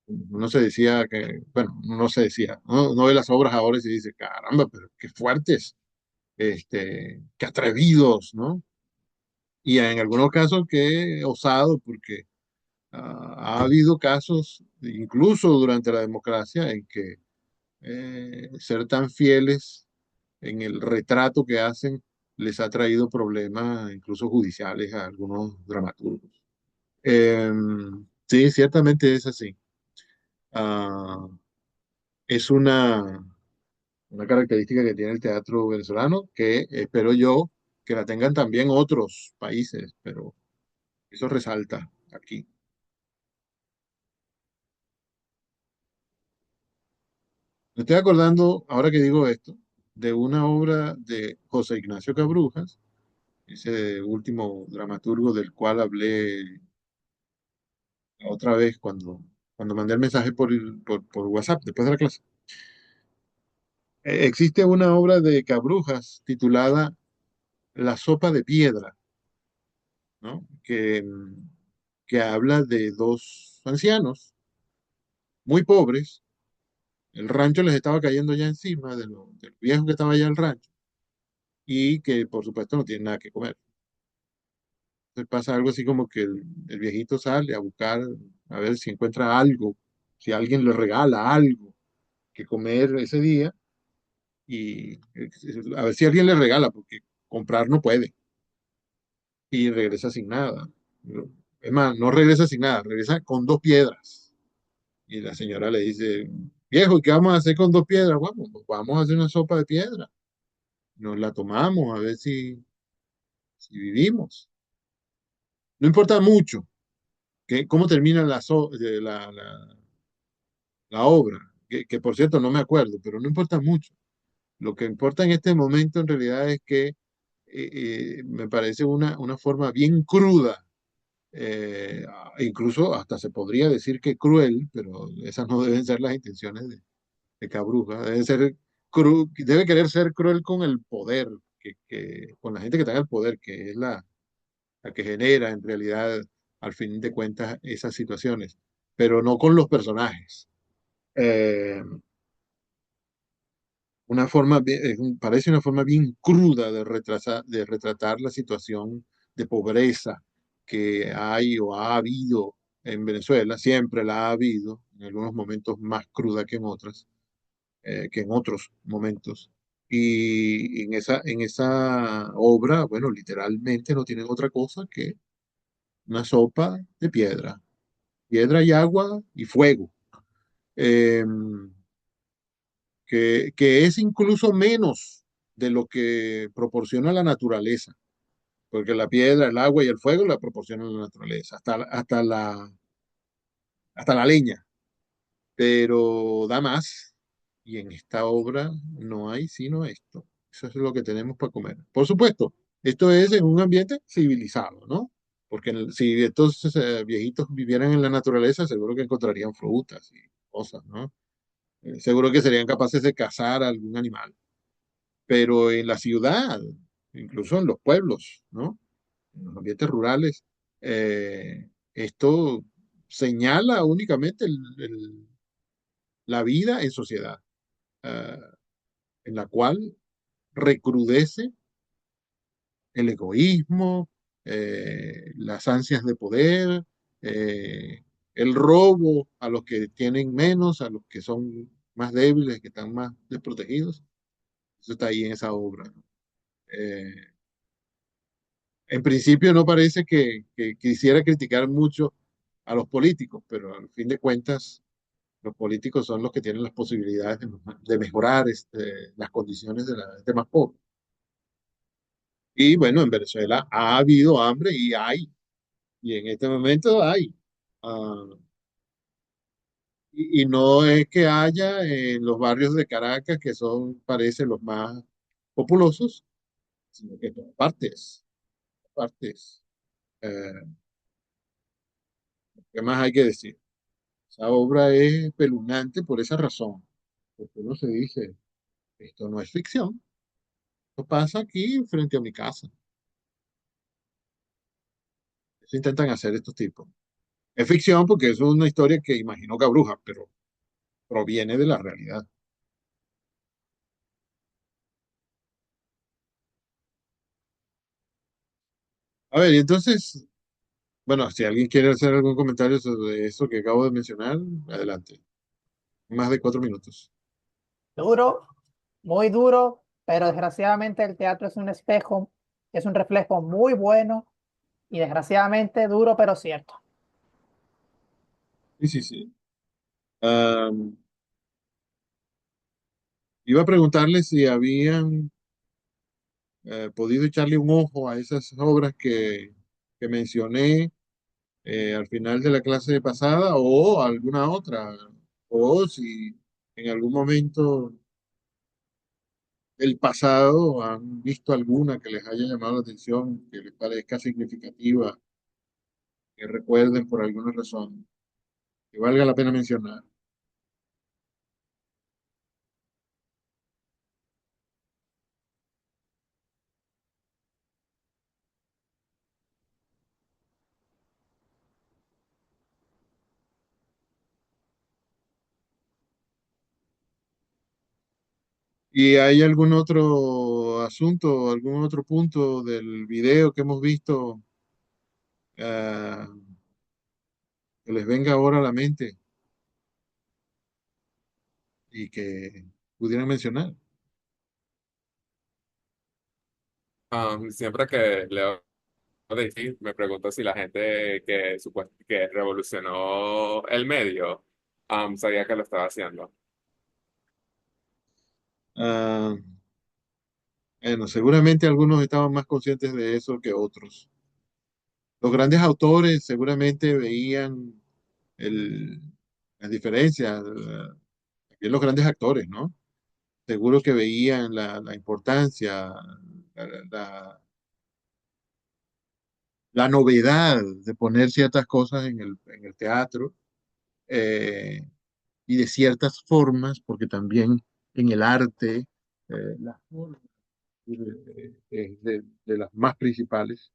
Uno se decía que, bueno, no se decía, uno ve las obras ahora y se dice, caramba, pero qué fuertes, qué atrevidos, ¿no? Y en algunos casos qué osado, porque ha habido casos, incluso durante la democracia, en que ser tan fieles en el retrato que hacen les ha traído problemas, incluso judiciales, a algunos dramaturgos. Eh, sí, ciertamente es así. Ah, es una característica que tiene el teatro venezolano que espero yo que la tengan también otros países, pero eso resalta aquí. Me estoy acordando, ahora que digo esto, de una obra de José Ignacio Cabrujas, ese último dramaturgo del cual hablé la otra vez cuando mandé el mensaje por WhatsApp después de la clase. Existe una obra de Cabrujas titulada La sopa de piedra, ¿no? Que habla de dos ancianos muy pobres. El rancho les estaba cayendo ya encima de lo viejo que estaba ya el rancho y que por supuesto no tienen nada que comer. Entonces pasa algo así como que el viejito sale a buscar, a ver si encuentra algo, si alguien le regala algo que comer ese día y a ver si alguien le regala, porque comprar no puede y regresa sin nada. Es más, no regresa sin nada, regresa con dos piedras. Y la señora le dice, viejo, ¿y qué vamos a hacer con dos piedras? Bueno, pues vamos a hacer una sopa de piedra. Nos la tomamos a ver si vivimos. No importa mucho cómo termina la obra, que por cierto no me acuerdo, pero no importa mucho. Lo que importa en este momento en realidad es que me parece una forma bien cruda, incluso hasta se podría decir que cruel, pero esas no deben ser las intenciones de Cabruja. Debe querer ser cruel con el poder, con la gente que está en el poder, que es la que genera en realidad, al fin de cuentas, esas situaciones, pero no con los personajes. Eh, parece una forma bien cruda de retratar la situación de pobreza que hay o ha habido en Venezuela, siempre la ha habido, en algunos momentos más cruda que en otros momentos. Y en esa obra, bueno, literalmente no tienen otra cosa que una sopa de piedra, piedra y agua y fuego. Eh, que es incluso menos de lo que proporciona la naturaleza, porque la piedra, el agua y el fuego la proporciona la naturaleza, hasta la leña, pero da más, y en esta obra no hay sino esto. Eso es lo que tenemos para comer. Por supuesto, esto es en un ambiente civilizado, ¿no? Porque si estos viejitos vivieran en la naturaleza, seguro que encontrarían frutas y cosas, ¿no? Seguro que serían capaces de cazar algún animal, pero en la ciudad, incluso en los pueblos, ¿no? En los ambientes rurales, esto señala únicamente la vida en sociedad, eh, en la cual recrudece el egoísmo, las ansias de poder, el robo a los que tienen menos, a los que son más débiles, que están más desprotegidos. Eso está ahí en esa obra, ¿no? Eh, En principio no parece que quisiera criticar mucho a los políticos, pero al fin de cuentas los políticos son los que tienen las posibilidades de mejorar las condiciones de la gente más pobre. Y bueno, en Venezuela ha habido hambre y hay, y en este momento hay. Ah, y no es que haya en los barrios de Caracas, que son, parece, los más populosos, sino que en todas partes, partes. Eh, ¿Qué más hay que decir? Esa obra es espeluznante por esa razón, porque uno se dice, esto no es ficción, esto pasa aquí frente a mi casa. Eso intentan hacer estos tipos. Es ficción porque es una historia que imaginó Cabruja, pero proviene de la realidad. A ver, y entonces, bueno, si alguien quiere hacer algún comentario sobre eso que acabo de mencionar, adelante. Más de 4 minutos. Duro, muy duro, pero desgraciadamente el teatro es un espejo, es un reflejo muy bueno y desgraciadamente duro, pero cierto. Sí, sí, sí. Iba a preguntarle si habían podido echarle un ojo a esas obras que mencioné al final de la clase pasada o alguna otra, o si en algún momento del pasado han visto alguna que les haya llamado la atención, que les parezca significativa, que recuerden por alguna razón, que valga la pena mencionar. ¿Y hay algún otro asunto, algún otro punto del video que hemos visto ah, que les venga ahora a la mente y que pudieran mencionar? Siempre que leo de ti, me pregunto si la gente que revolucionó el medio sabía que lo estaba haciendo. Ah, bueno, seguramente algunos estaban más conscientes de eso que otros. Los grandes autores seguramente veían el, las diferencias, también los grandes actores, ¿no? Seguro que veían la importancia, la, la- la novedad de poner ciertas cosas en el teatro eh, y de ciertas formas, porque también en el arte, las formas de las más principales.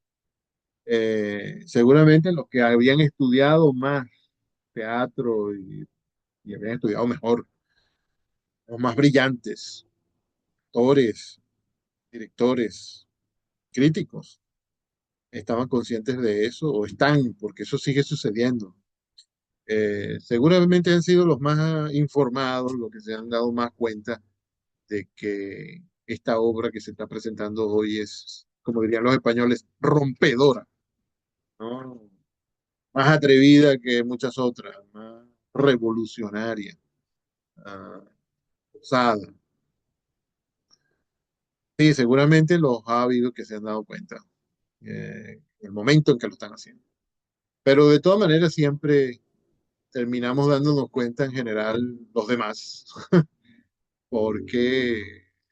Seguramente los que habían estudiado más teatro y habían estudiado mejor, los más brillantes, actores, directores, críticos, estaban conscientes de eso o están, porque eso sigue sucediendo. Seguramente han sido los más informados, los que se han dado más cuenta de que esta obra que se está presentando hoy es, como dirían los españoles, rompedora, ¿no? Más atrevida que muchas otras, más revolucionaria, osada. Sí, seguramente los ha habido que se han dado cuenta el momento en que lo están haciendo. Pero de todas maneras siempre terminamos dándonos cuenta en general los demás, porque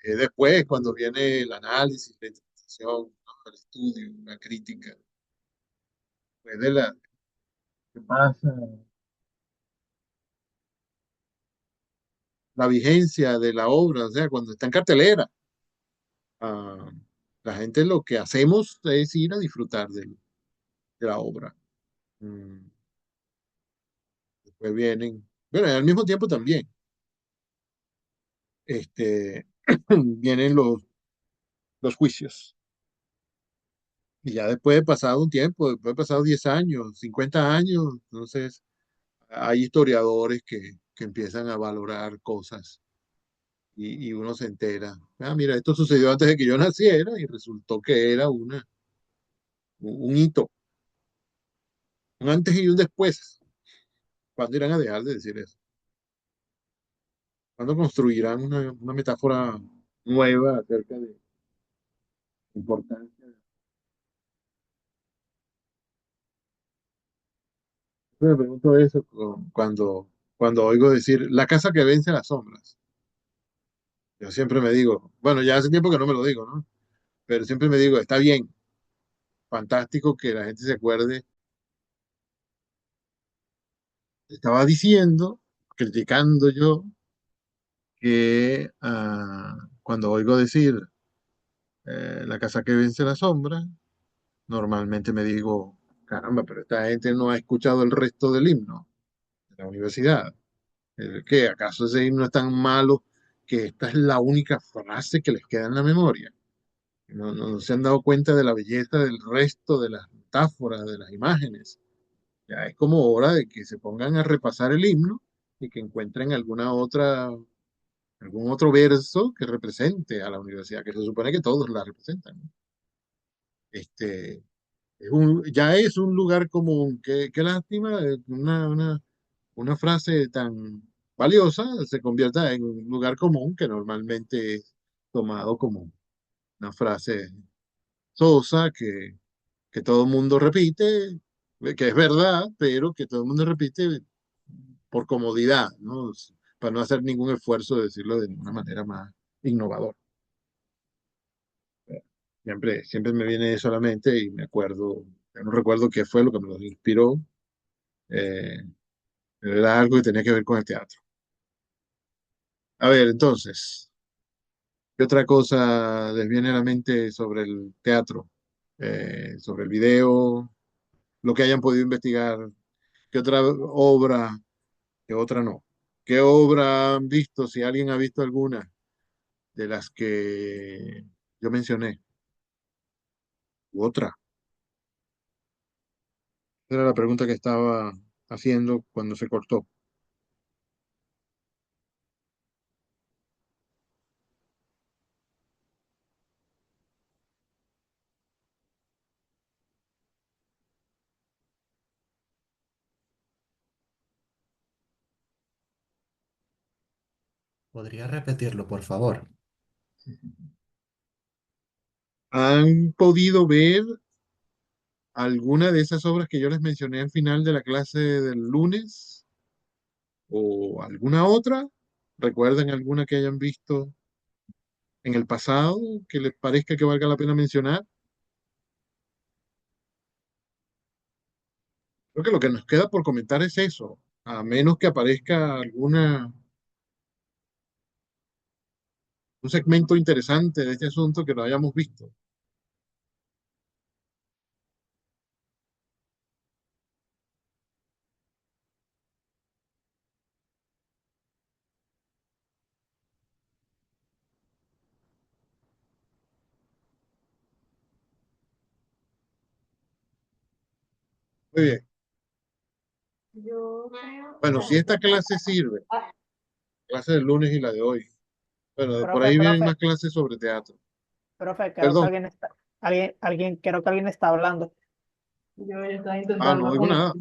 después cuando viene el análisis, la interpretación, ¿no? El estudio, la crítica, pues de la que pasa, la vigencia de la obra, o sea, cuando está en cartelera, ah, la gente lo que hacemos es ir a disfrutar de la obra. Mm, Después vienen, bueno, y al mismo tiempo también, este, vienen los juicios. Y ya después de pasado un tiempo, después de pasado 10 años, 50 años, entonces hay historiadores que empiezan a valorar cosas y uno se entera. Ah, mira, esto sucedió antes de que yo naciera y resultó que era un hito, un antes y un después. ¿Cuándo irán a dejar de decir eso? ¿Cuándo construirán una metáfora nueva acerca de la importancia? Yo me pregunto eso cuando oigo decir la casa que vence las sombras. Yo siempre me digo, bueno, ya hace tiempo que no me lo digo, ¿no? Pero siempre me digo, está bien, fantástico que la gente se acuerde. Estaba diciendo, criticando yo, que cuando oigo decir la casa que vence la sombra, normalmente me digo, caramba, pero esta gente no ha escuchado el resto del himno de la universidad. ¿Qué? ¿Acaso ese himno es tan malo que esta es la única frase que les queda en la memoria? No se han dado cuenta de la belleza del resto de las metáforas, de las imágenes. Ya es como hora de que se pongan a repasar el himno y que encuentren algún otro verso que represente a la universidad, que se supone que todos la representan, ¿no? Este, ya es un lugar común. Qué lástima, una frase tan valiosa se convierta en un lugar común que normalmente es tomado como una frase sosa que todo el mundo repite, que es verdad, pero que todo el mundo repite por comodidad, ¿no? Para no hacer ningún esfuerzo de decirlo de una manera más innovadora. Siempre me viene eso a la mente y me acuerdo, ya no recuerdo qué fue lo que me lo inspiró, eh, pero era algo que tenía que ver con el teatro. A ver, entonces, ¿qué otra cosa les viene a la mente sobre el teatro? Sobre el video, lo que hayan podido investigar, ¿qué otra obra, qué otra no? ¿Qué obra han visto, si alguien ha visto alguna de las que yo mencioné? U otra. Esa era la pregunta que estaba haciendo cuando se cortó. ¿Podría repetirlo, por favor? ¿Han podido ver alguna de esas obras que yo les mencioné al final de la clase del lunes? ¿O alguna otra? ¿Recuerdan alguna que hayan visto en el pasado que les parezca que valga la pena mencionar? Creo que lo que nos queda por comentar es eso, a menos que aparezca un segmento interesante de este asunto que no hayamos visto. Muy bien. Yo creo, Bueno, si esta clase sirve, clase del lunes y la de hoy, bueno, por Profe, ahí vienen profe, más clases sobre teatro. profe, creo que Perdón. creo que alguien está hablando. No oigo nada.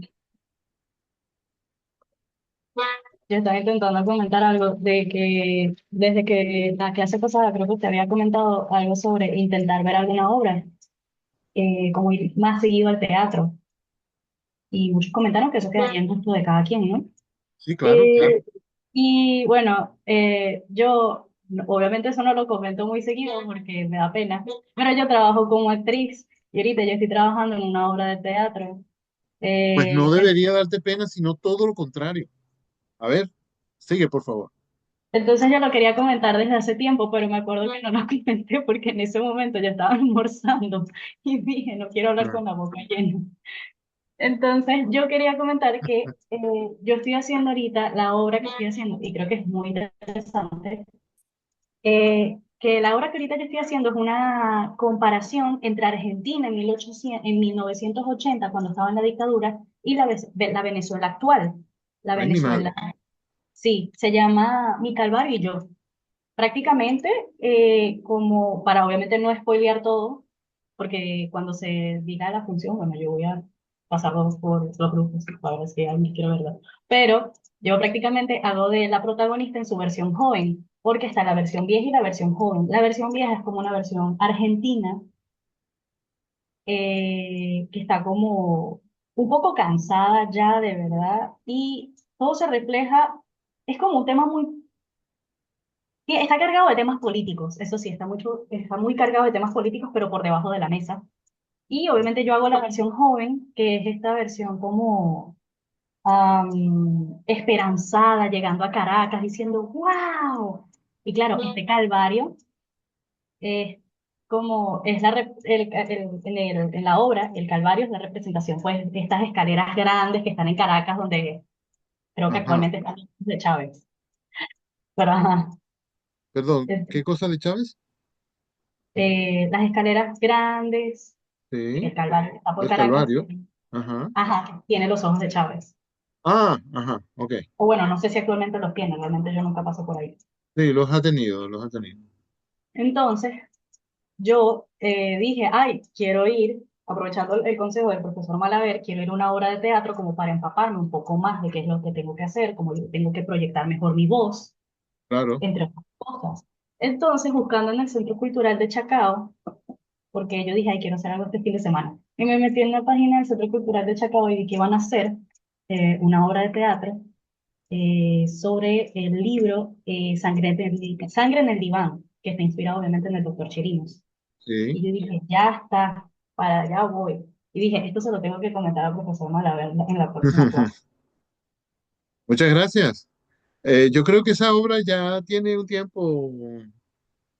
Yo estaba intentando comentar algo de que desde que la clase pasada creo que te había comentado algo sobre intentar ver alguna obra, como ir más seguido al teatro. Y muchos comentaron que eso quedaría en gusto de cada quien, ¿no? Sí, claro, claro. Eh, y bueno, obviamente eso no lo comento muy seguido porque me da pena, pero yo trabajo como actriz y ahorita yo estoy trabajando en una obra de teatro. Pues no Eh, debería darte pena, sino todo lo contrario. A ver, sigue, por favor. Entonces yo lo quería comentar desde hace tiempo, pero me acuerdo que no lo comenté porque en ese momento ya estaba almorzando y dije, no quiero hablar Ah, con la boca llena. Entonces yo quería comentar que yo estoy haciendo ahorita la obra que estoy haciendo y creo que es muy interesante, que la obra que ahorita yo estoy haciendo es una comparación entre Argentina en 1800, en 1980, cuando estaba en la dictadura, y la Venezuela actual. La ay, mi Venezuela, madre. sí, se llama Mi Calvario y yo. Prácticamente, como para obviamente no spoilear todo, porque cuando se diga la función, bueno, yo voy a pasarlos por los grupos para ver si alguien quiere verlo. Pero yo prácticamente hago de la protagonista en su versión joven, porque está la versión vieja y la versión joven. La versión vieja es como una versión argentina, que está como un poco cansada ya de verdad, y todo se refleja, es como un tema muy, sí, está cargado de temas políticos, eso sí, está muy cargado de temas políticos, pero por debajo de la mesa. Y obviamente yo hago la versión joven, que es esta versión como esperanzada, llegando a Caracas, diciendo, wow. Y claro, este calvario es como, es en la obra, el calvario es la representación, pues, de estas escaleras grandes que están en Caracas, donde creo que Ajá. actualmente están de Chávez. Pero, ajá, Perdón, este, ¿qué cosa de Chávez? las escaleras grandes, Sí, el calvario que está por el Caracas, Calvario. Ajá. ajá, tiene los ojos de Chávez. Ah, ajá, ok. O bueno, no sé si actualmente los tiene, realmente yo nunca paso por ahí. Sí, los ha tenido, los ha tenido. Entonces, yo dije, ay, quiero ir, aprovechando el consejo del profesor Malaver, quiero ir a una obra de teatro como para empaparme un poco más de qué es lo que tengo que hacer, como yo tengo que proyectar mejor mi voz, Claro. entre otras cosas. Entonces, buscando en el Centro Cultural de Chacao, porque yo dije, ay, quiero hacer algo este fin de semana, y me metí en la página del Centro Cultural de Chacao y vi que iban a hacer una obra de teatro sobre el libro Sangre en el Diván, que está inspirado obviamente en el doctor Chirinos. Sí. Y yo dije, ya está, para allá voy. Y dije, esto se lo tengo que comentar al profesor Malaver en la próxima clase. Muchas gracias. Yo creo que esa obra ya tiene un tiempo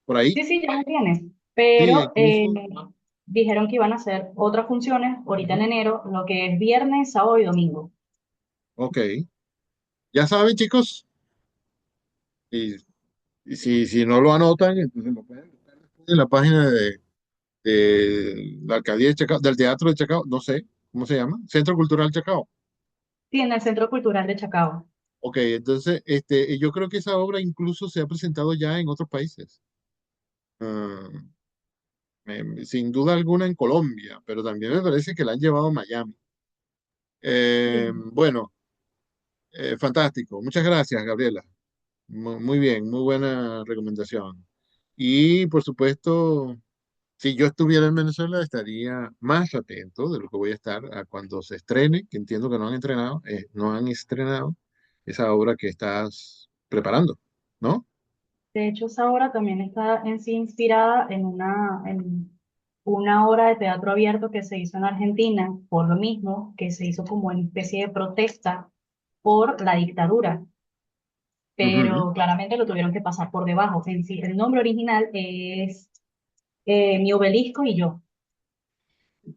por ahí. Sí, sí, ya lo tienes. Sí, Pero incluso. dijeron que iban a hacer otras funciones ahorita en Ujú. enero, lo que es viernes, sábado y domingo. Ok. Ya saben, chicos. Y, y si no lo anotan, entonces lo pueden buscar después en la página de la alcaldía de Chacao, del Teatro de Chacao, no sé cómo se llama, Centro Cultural Chacao. Sí, en el Centro Cultural de Chacao. Ok, entonces yo creo que esa obra incluso se ha presentado ya en otros países. Ah, sin duda alguna en Colombia, pero también me parece que la han llevado a Miami. Sí. Bueno, fantástico. Muchas gracias, Gabriela. Muy bien, muy buena recomendación. Y por supuesto, si yo estuviera en Venezuela, estaría más atento de lo que voy a estar a cuando se estrene, que entiendo que no han estrenado esa obra que estás preparando, ¿no? De hecho, esa obra también está en sí inspirada en una obra de teatro abierto que se hizo en Argentina, por lo mismo, que se hizo como una especie de protesta por la dictadura, Ujú. pero claramente lo tuvieron que pasar por debajo. En sí, el nombre original es Mi Obelisco y yo.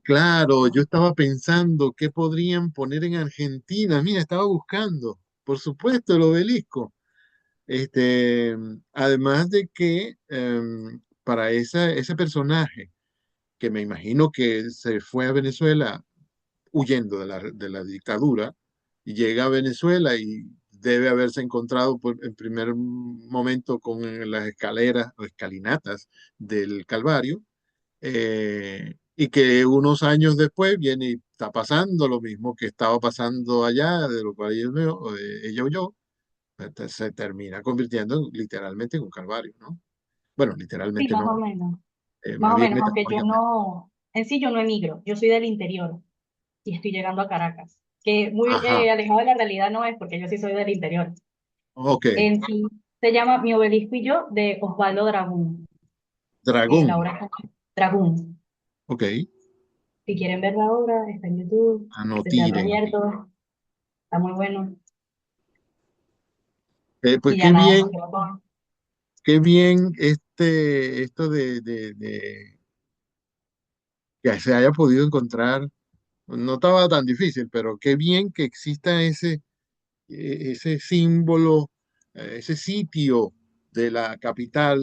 Claro, yo estaba pensando qué podrían poner en Argentina. Mira, estaba buscando, por supuesto, el obelisco. Este, además de que para ese personaje, que me imagino que se fue a Venezuela huyendo de la dictadura, y llega a Venezuela y debe haberse encontrado en primer momento con las escaleras o escalinatas del Calvario, y que unos años después viene y está pasando lo mismo que estaba pasando allá, de lo cual ella huyó, se termina convirtiendo literalmente en un calvario, ¿no? Bueno, Sí, literalmente más o no, menos. más Más o bien menos, aunque yo metafóricamente. no, en sí yo no emigro, yo soy del interior y estoy llegando a Caracas, que muy Ajá, alejado de la realidad no es, porque yo sí soy del interior. ok, En sí se llama Mi Obelisco y yo, de Osvaldo Dragún. La dragón, obra está en Dragún. ok, Si quieren ver la obra, está en YouTube, de teatro anotiren. abierto, está muy bueno. Pues Y ya nada, no quiero con- qué bien esto de que se haya podido encontrar, no estaba tan difícil, pero qué bien que exista ese símbolo, ese sitio de la capital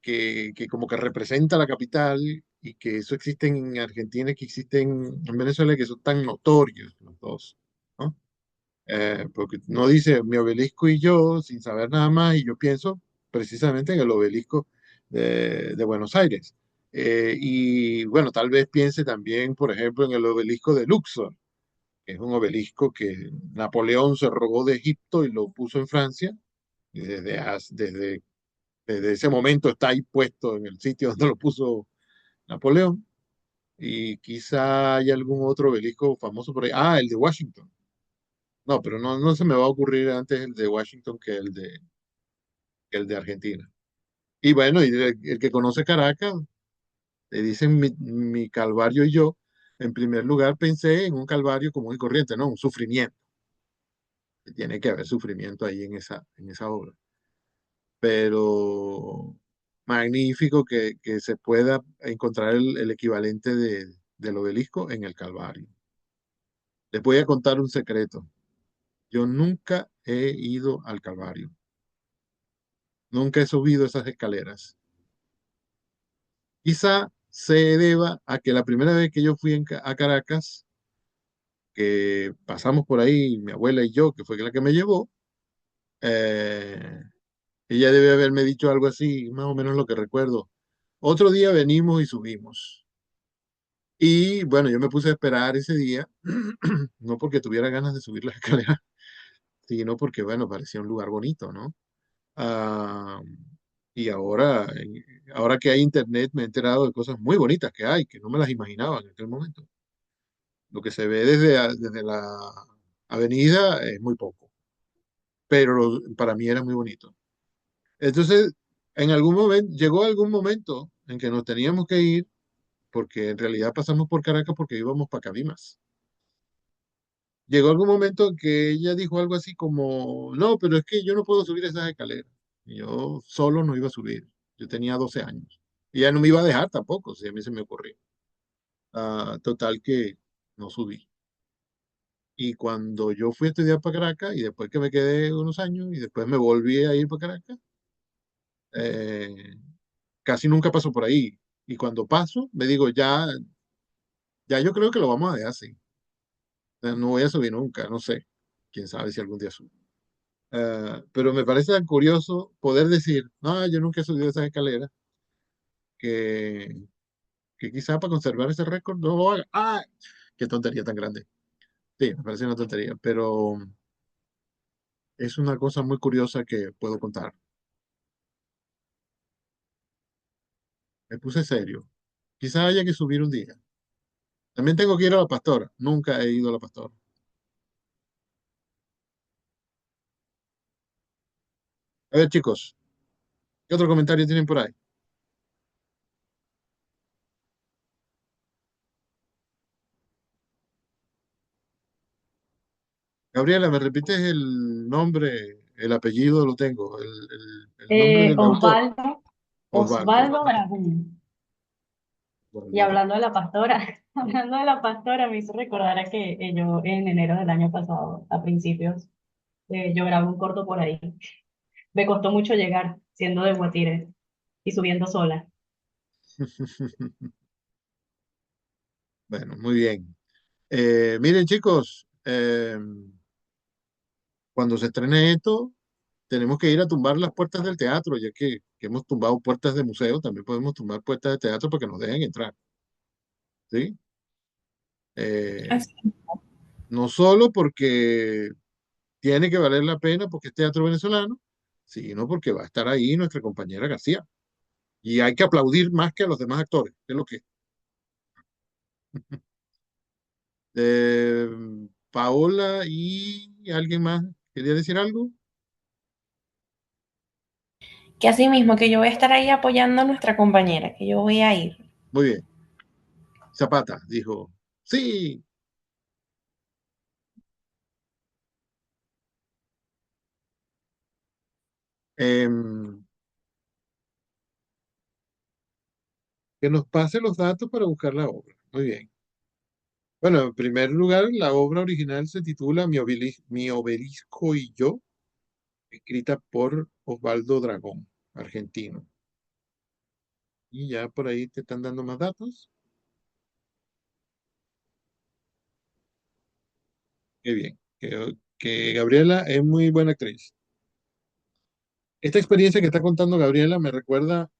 que como que representa la capital y que eso existe en Argentina, que existe en Venezuela, que son tan notorios los dos, ¿no? Porque no dice mi obelisco y yo sin saber nada más y yo pienso precisamente en el obelisco de Buenos Aires. Y bueno, tal vez piense también, por ejemplo, en el obelisco de Luxor, que es un obelisco que Napoleón se robó de Egipto y lo puso en Francia. Y desde ese momento está ahí puesto en el sitio donde lo puso Napoleón. Y quizá hay algún otro obelisco famoso por ahí. Ah, el de Washington. No, pero no se me va a ocurrir antes el de Washington que el de Argentina. Y bueno, y el que conoce Caracas, le dicen mi Calvario y yo, en primer lugar pensé en un Calvario común y corriente, no, un sufrimiento. Tiene que haber sufrimiento ahí en esa obra. Pero magnífico que se pueda encontrar el equivalente del obelisco en el Calvario. Les voy a contar un secreto. Yo nunca he ido al Calvario. Nunca he subido esas escaleras. Quizá se deba a que la primera vez que yo fui a Caracas, que pasamos por ahí, mi abuela y yo, que fue la que me llevó, eh, ella debe haberme dicho algo así, más o menos lo que recuerdo. Otro día venimos y subimos. Y bueno, yo me puse a esperar ese día, no porque tuviera ganas de subir la escalera, sino porque, bueno, parecía un lugar bonito, ¿no? Ah, y ahora que hay internet, me he enterado de cosas muy bonitas que hay, que no me las imaginaba en aquel momento. Lo que se ve desde la avenida es muy poco, pero para mí era muy bonito. Entonces, llegó algún momento en que nos teníamos que ir, porque en realidad pasamos por Caracas porque íbamos para Cabimas. Llegó algún momento en que ella dijo algo así como, no, pero es que yo no puedo subir esas escaleras. Y yo solo no iba a subir. Yo tenía 12 años. Y ella no me iba a dejar tampoco, si a mí se me ocurrió. Total que no subí. Y cuando yo fui a estudiar para Caracas, y después que me quedé unos años, y después me volví a ir para Caracas, eh, casi nunca paso por ahí. Y cuando paso, me digo, ya yo creo que lo vamos a dejar así. O sea, no voy a subir nunca, no sé. Quién sabe si algún día subo. Pero me parece tan curioso poder decir, no, yo nunca he subido esas escaleras, que, que quizá para conservar ese récord no lo haga. ¡Ah! ¡Qué tontería tan grande! Sí, me parece una tontería, pero es una cosa muy curiosa que puedo contar. Me puse serio. Quizá haya que subir un día. También tengo que ir a la Pastora. Nunca he ido a la Pastora. A ver, chicos, ¿qué otro comentario tienen por ahí? Gabriela, ¿me repites el nombre, el apellido? Lo tengo. El nombre del autor, Osvaldo, Osvaldo. Osvaldo Dragón. Y Osvaldo. hablando de la pastora, hablando de la pastora, me hizo recordar a que yo en enero del año pasado, a principios, yo grabé un corto por ahí. Me costó mucho llegar, siendo de Guatire y subiendo sola. Bueno, muy bien. Miren, chicos, cuando se estrene esto, tenemos que ir a tumbar las puertas del teatro, ya que hemos tumbado puertas de museo, también podemos tumbar puertas de teatro para que nos dejen entrar, ¿sí? Eh, Así. no solo porque tiene que valer la pena porque es teatro venezolano, sino porque va a estar ahí nuestra compañera García. Y hay que aplaudir más que a los demás actores, es lo que es. Eh, Paola y alguien más, ¿quería decir algo? Que así mismo, que yo voy a estar ahí apoyando a nuestra compañera, que yo voy a ir. Muy bien. Zapata dijo, sí. Em, que nos pase los datos para buscar la obra. Muy bien. Bueno, en primer lugar, la obra original se titula Mi obelisco y yo, escrita por Osvaldo Dragón, argentino. Y ya por ahí te están dando más datos. Qué bien. Que Gabriela es muy buena actriz. Esta experiencia que está contando Gabriela me recuerda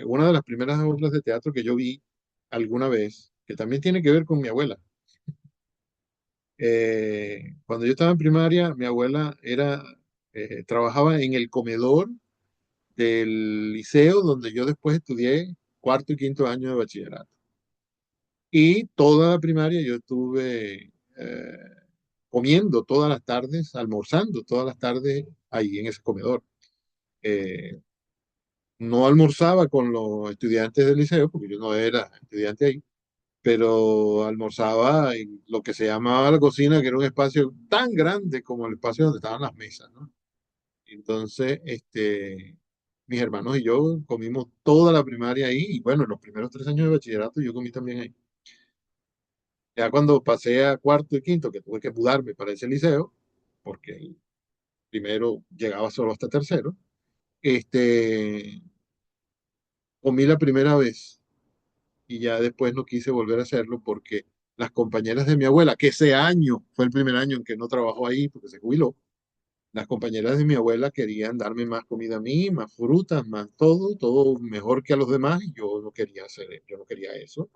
una de las primeras obras de teatro que yo vi alguna vez, que también tiene que ver con mi abuela. Cuando yo estaba en primaria, mi abuela trabajaba en el comedor del liceo donde yo después estudié cuarto y quinto año de bachillerato. Y toda la primaria yo estuve comiendo todas las tardes, almorzando todas las tardes ahí en ese comedor. Eh, no almorzaba con los estudiantes del liceo, porque yo no era estudiante ahí, pero almorzaba en lo que se llamaba la cocina, que era un espacio tan grande como el espacio donde estaban las mesas, ¿no? Entonces, mis hermanos y yo comimos toda la primaria ahí, y bueno, en los primeros 3 años de bachillerato yo comí también ahí. Ya cuando pasé a cuarto y quinto, que tuve que mudarme para ese liceo, porque el primero llegaba solo hasta tercero, este, comí la primera vez y ya después no quise volver a hacerlo porque las compañeras de mi abuela, que ese año fue el primer año en que no trabajó ahí porque se jubiló, las compañeras de mi abuela querían darme más comida a mí, más frutas, más todo, todo mejor que a los demás y yo no quería hacer, yo no quería eso.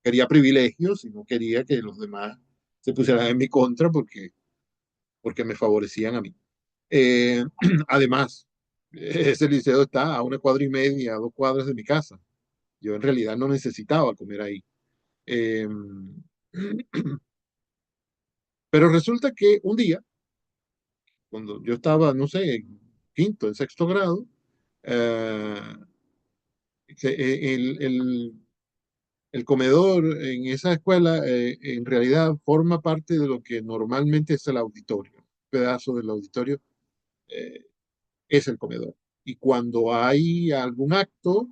Quería privilegios y no quería que los demás se pusieran en mi contra porque me favorecían a mí. Eh, además, ese liceo está a 1 cuadra y media, a 2 cuadras de mi casa. Yo en realidad no necesitaba comer ahí. Eh, pero resulta que un día, cuando yo estaba, no sé, en quinto, en sexto grado, eh, el comedor en esa escuela en realidad forma parte de lo que normalmente es el auditorio. Un pedazo del auditorio eh, es el comedor. Y cuando hay algún acto,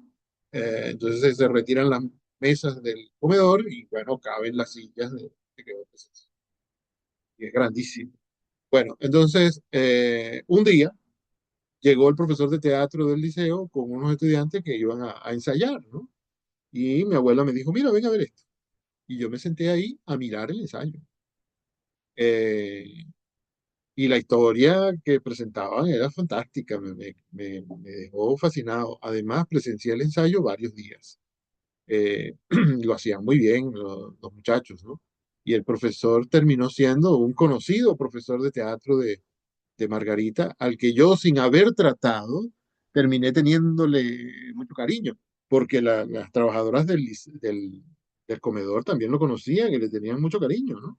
entonces se retiran las mesas del comedor y bueno, caben las sillas y es grandísimo. Bueno, entonces un día llegó el profesor de teatro del liceo con unos estudiantes que iban a ensayar, ¿no? Y mi abuela me dijo, mira, ven a ver esto. Y yo me senté ahí a mirar el ensayo. Eh, y la historia que presentaban era fantástica, me dejó fascinado. Además, presencié el ensayo varios días. Lo hacían muy bien los muchachos, ¿no? Y el profesor terminó siendo un conocido profesor de teatro de Margarita, al que yo, sin haber tratado, terminé teniéndole mucho cariño, porque las trabajadoras del comedor también lo conocían y le tenían mucho cariño, ¿no?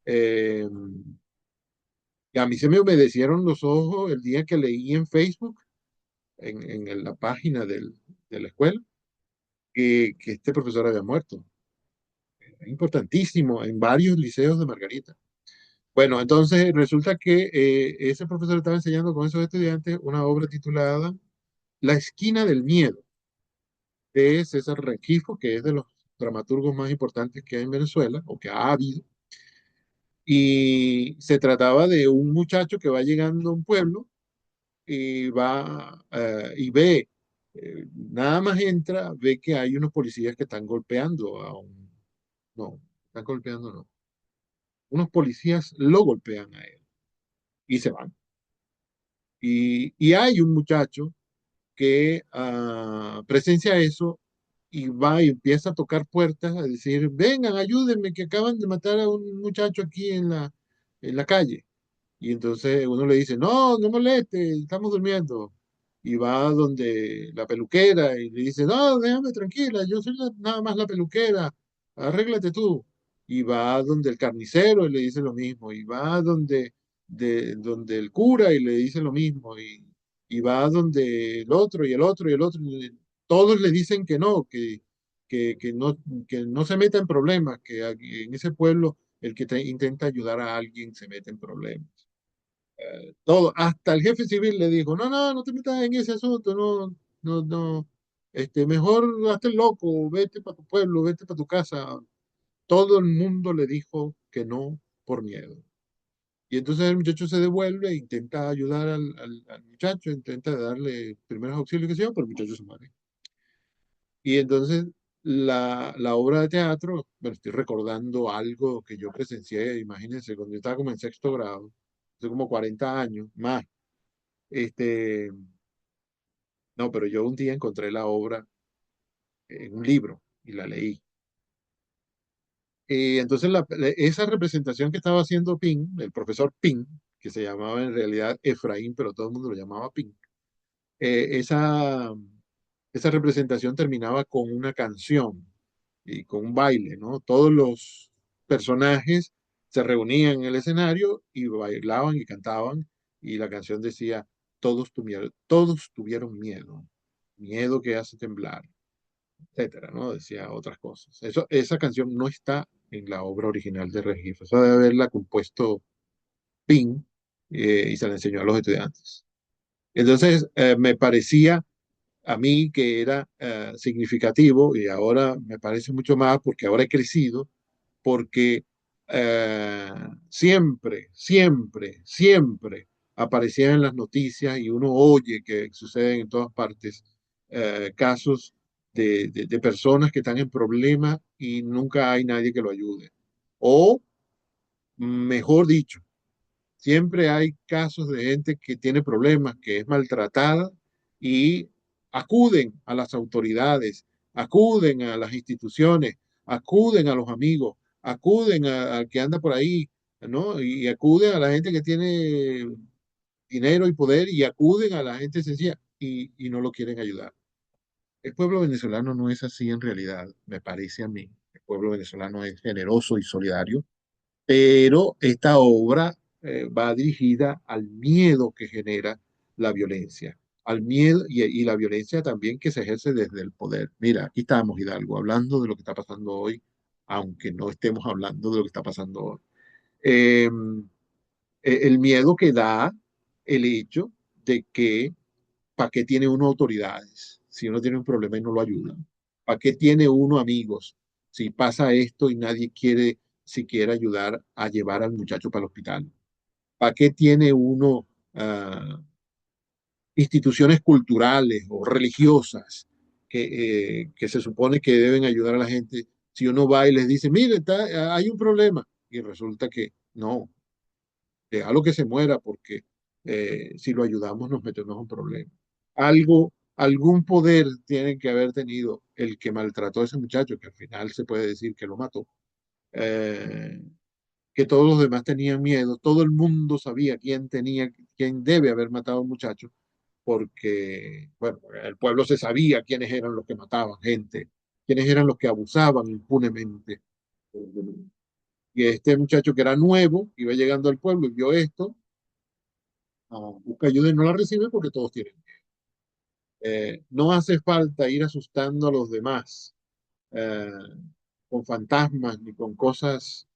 Eh, y a mí se me humedecieron los ojos el día que leí en Facebook, en la página de la escuela, que este profesor había muerto. Es importantísimo en varios liceos de Margarita. Bueno, entonces resulta que ese profesor estaba enseñando con esos estudiantes una obra titulada La esquina del miedo, de César Rengifo, que es de los dramaturgos más importantes que hay en Venezuela, o que ha habido. Y se trataba de un muchacho que va llegando a un pueblo y y ve, nada más entra, ve que hay unos policías que están golpeando no, están golpeando no, unos policías lo golpean a él y se van. Y hay un muchacho que presencia eso y va y empieza a tocar puertas, a decir, vengan, ayúdenme, que acaban de matar a un muchacho aquí en la calle. Y entonces uno le dice, no, no moleste, estamos durmiendo. Y va donde la peluquera y le dice, no, déjame tranquila, yo soy nada más la peluquera, arréglate tú. Y va donde el carnicero y le dice lo mismo. Y va donde el cura y le dice lo mismo. Y va donde el otro y el otro y el otro. Y todos le dicen que no, que no se meta en problemas, que aquí en ese pueblo el que intenta ayudar a alguien se mete en problemas. Todo, hasta el jefe civil le dijo, no, no, no te metas en ese asunto, no, no, no, mejor hazte el loco, vete para tu pueblo, vete para tu casa. Todo el mundo le dijo que no por miedo. Y entonces el muchacho se devuelve e intenta ayudar al muchacho, intenta darle primeros auxilios, que sea, pero el muchacho se muere. Y entonces la obra de teatro, bueno, estoy recordando algo que yo presencié, imagínense, cuando yo estaba como en sexto grado, hace como 40 años, más. Este, no, pero yo un día encontré la obra en un libro y la leí. Y entonces esa representación que estaba haciendo Ping, el profesor Ping, que se llamaba en realidad Efraín, pero todo el mundo lo llamaba Ping, eh, esa, esa representación terminaba con una canción y con un baile, ¿no? Todos los personajes se reunían en el escenario y bailaban y cantaban y la canción decía, todos tuvieron miedo, miedo que hace temblar, etcétera, ¿no? Decía otras cosas. Esa canción no está en la obra original de Regif, eso debe haberla compuesto Ping y se la enseñó a los estudiantes. Entonces, me parecía a mí que era significativo y ahora me parece mucho más porque ahora he crecido, porque siempre aparecían en las noticias y uno oye que suceden en todas partes casos de personas que están en problemas y nunca hay nadie que lo ayude. O, mejor dicho, siempre hay casos de gente que tiene problemas, que es maltratada y acuden a las autoridades, acuden a las instituciones, acuden a los amigos, acuden al que anda por ahí, ¿no? Y acuden a la gente que tiene dinero y poder y acuden a la gente sencilla y no lo quieren ayudar. El pueblo venezolano no es así en realidad, me parece a mí. El pueblo venezolano es generoso y solidario, pero esta obra va dirigida al miedo que genera la violencia, al miedo y la violencia también que se ejerce desde el poder. Mira, aquí estamos, Hidalgo, hablando de lo que está pasando hoy, aunque no estemos hablando de lo que está pasando hoy. Eh, el miedo que da el hecho de que, ¿para qué tiene uno autoridades? Si uno tiene un problema y no lo ayudan. ¿Para qué tiene uno amigos? Si pasa esto y nadie quiere siquiera ayudar a llevar al muchacho para el hospital. ¿Para qué tiene uno instituciones culturales o religiosas que se supone que deben ayudar a la gente? Si uno va y les dice, mire, hay un problema, y resulta que no, déjalo que se muera porque si lo ayudamos nos metemos en un problema. Algún poder tiene que haber tenido el que maltrató a ese muchacho, que al final se puede decir que lo mató, eh, que todos los demás tenían miedo, todo el mundo sabía quién debe haber matado al muchacho, porque, bueno, el pueblo se sabía quiénes eran los que mataban gente, quiénes eran los que abusaban impunemente. Y este muchacho que era nuevo, iba llegando al pueblo y vio esto, busca ayuda y no la recibe porque todos tienen. No hace falta ir asustando a los demás eh, con fantasmas ni con cosas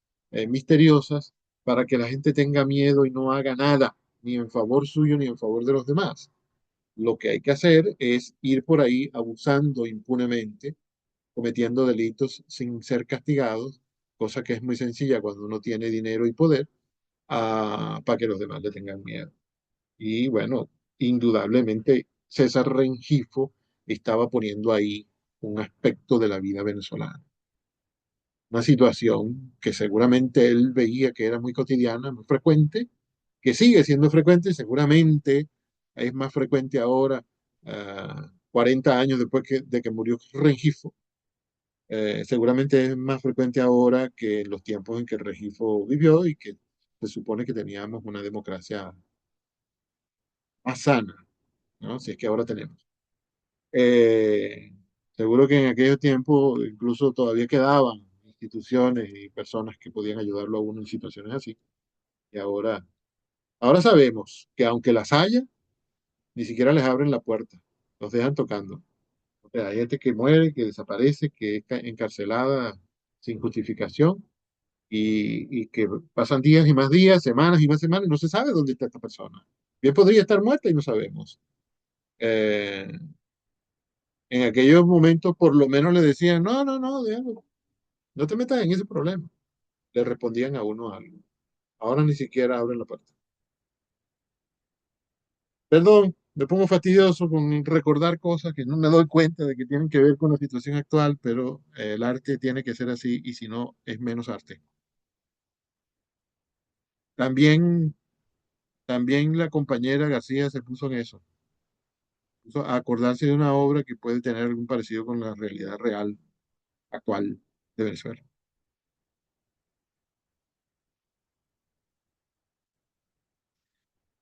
misteriosas para que la gente tenga miedo y no haga nada, ni en favor suyo ni en favor de los demás. Lo que hay que hacer es ir por ahí abusando impunemente, cometiendo delitos sin ser castigados, cosa que es muy sencilla cuando uno tiene dinero y poder, para que los demás le tengan miedo. Y bueno, indudablemente César Rengifo estaba poniendo ahí un aspecto de la vida venezolana. Una situación que seguramente él veía que era muy cotidiana, muy frecuente, que sigue siendo frecuente y seguramente es más frecuente ahora, 40 años después de que murió Rengifo. Seguramente es más frecuente ahora que en los tiempos en que Rengifo vivió y que se supone que teníamos una democracia más sana, ¿no? Si es que ahora tenemos. Eh, Seguro que en aquellos tiempos incluso todavía quedaban instituciones y personas que podían ayudarlo a uno en situaciones así. Y ahora sabemos que aunque las haya, ni siquiera les abren la puerta, los dejan tocando. O sea, hay gente que muere, que desaparece, que está encarcelada sin justificación y que pasan días, semanas y más semanas y no se sabe dónde está esta persona. Bien podría estar muerta y no sabemos. Eh, en aquellos momentos por lo menos le decían, no, déjalo, no te metas en ese problema. Le respondían a uno algo. Ahora ni siquiera abren la puerta. Perdón, me pongo fastidioso con recordar cosas que no me doy cuenta de que tienen que ver con la situación actual, pero el arte tiene que ser así y si no, es menos arte. También, también la compañera García se puso en eso, puso a acordarse de una obra que puede tener algún parecido con la realidad real actual de Venezuela.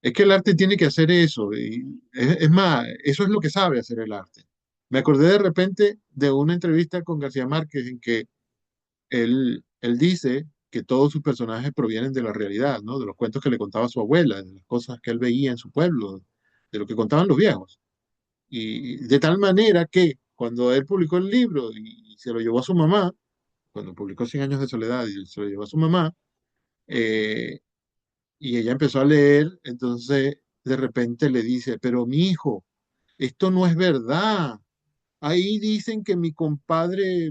Es que el arte tiene que hacer eso, y es más, eso es lo que sabe hacer el arte. Me acordé de repente de una entrevista con García Márquez en que él dice que todos sus personajes provienen de la realidad, ¿no? De los cuentos que le contaba su abuela, de las cosas que él veía en su pueblo, de lo que contaban los viejos. Y de tal manera que cuando él publicó el libro y se lo llevó a su mamá, cuando publicó Cien años de soledad y se lo llevó a su mamá, eh, y ella empezó a leer, entonces de repente le dice, pero mi hijo, esto no es verdad. Ahí dicen que mi compadre,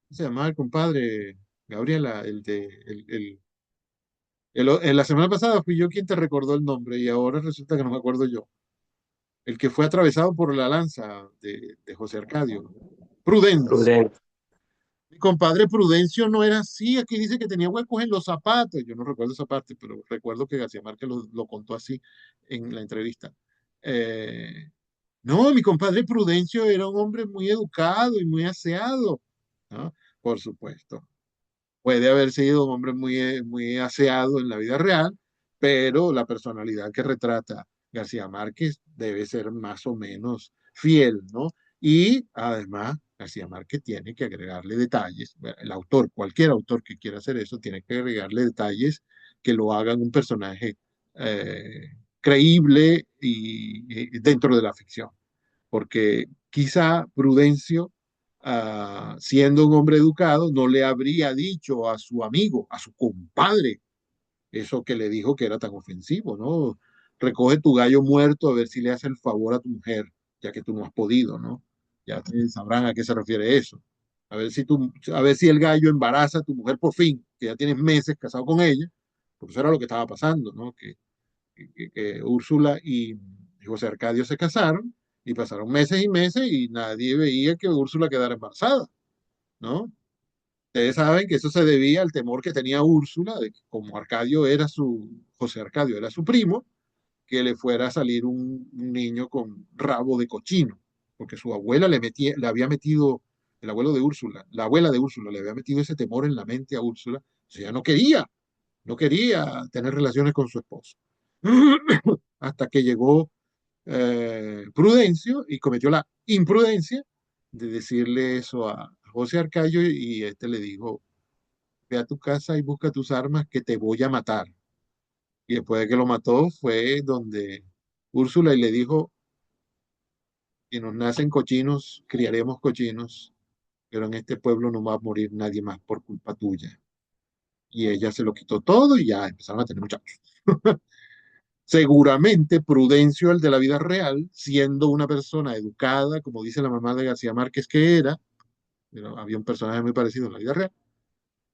¿cómo se llama el compadre? Gabriela, la semana pasada fui yo quien te recordó el nombre y ahora resulta que no me acuerdo yo. El que fue atravesado por la lanza de José Arcadio. Prudencio. Prudente. Mi compadre Prudencio no era así. Aquí dice que tenía huecos en los zapatos. Yo no recuerdo esa parte, pero recuerdo que García Márquez lo contó así en la entrevista. Eh, no, mi compadre Prudencio era un hombre muy educado y muy aseado, ¿no? Por supuesto. Puede haber sido un hombre muy aseado en la vida real, pero la personalidad que retrata García Márquez debe ser más o menos fiel, ¿no? Y además, García Márquez tiene que agregarle detalles, bueno, el autor, cualquier autor que quiera hacer eso, tiene que agregarle detalles que lo hagan un personaje creíble y dentro de la ficción porque quizá Prudencio, siendo un hombre educado, no le habría dicho a su amigo, a su compadre, eso que le dijo que era tan ofensivo, ¿no? Recoge tu gallo muerto a ver si le hace el favor a tu mujer, ya que tú no has podido, ¿no? Ya sabrán a qué se refiere eso. A ver si el gallo embaraza a tu mujer por fin, que ya tienes meses casado con ella, porque eso era lo que estaba pasando, ¿no? Que Úrsula y José Arcadio se casaron y pasaron meses y meses y nadie veía que Úrsula quedara embarazada, ¿no? Ustedes saben que eso se debía al temor que tenía Úrsula, de que como José Arcadio era su primo, que le fuera a salir un niño con rabo de cochino, porque su abuela le había metido, el abuelo de Úrsula, la abuela de Úrsula le había metido ese temor en la mente a Úrsula, o sea, no quería tener relaciones con su esposo. Hasta que llegó Prudencio y cometió la imprudencia de decirle eso a José Arcayo y este le dijo, ve a tu casa y busca tus armas que te voy a matar. Y después de que lo mató fue donde Úrsula y le dijo, si nos nacen cochinos, criaremos cochinos, pero en este pueblo no va a morir nadie más por culpa tuya. Y ella se lo quitó todo y ya empezaron a tener muchachos. Seguramente Prudencio, el de la vida real, siendo una persona educada, como dice la mamá de García Márquez que era, pero había un personaje muy parecido en la vida real,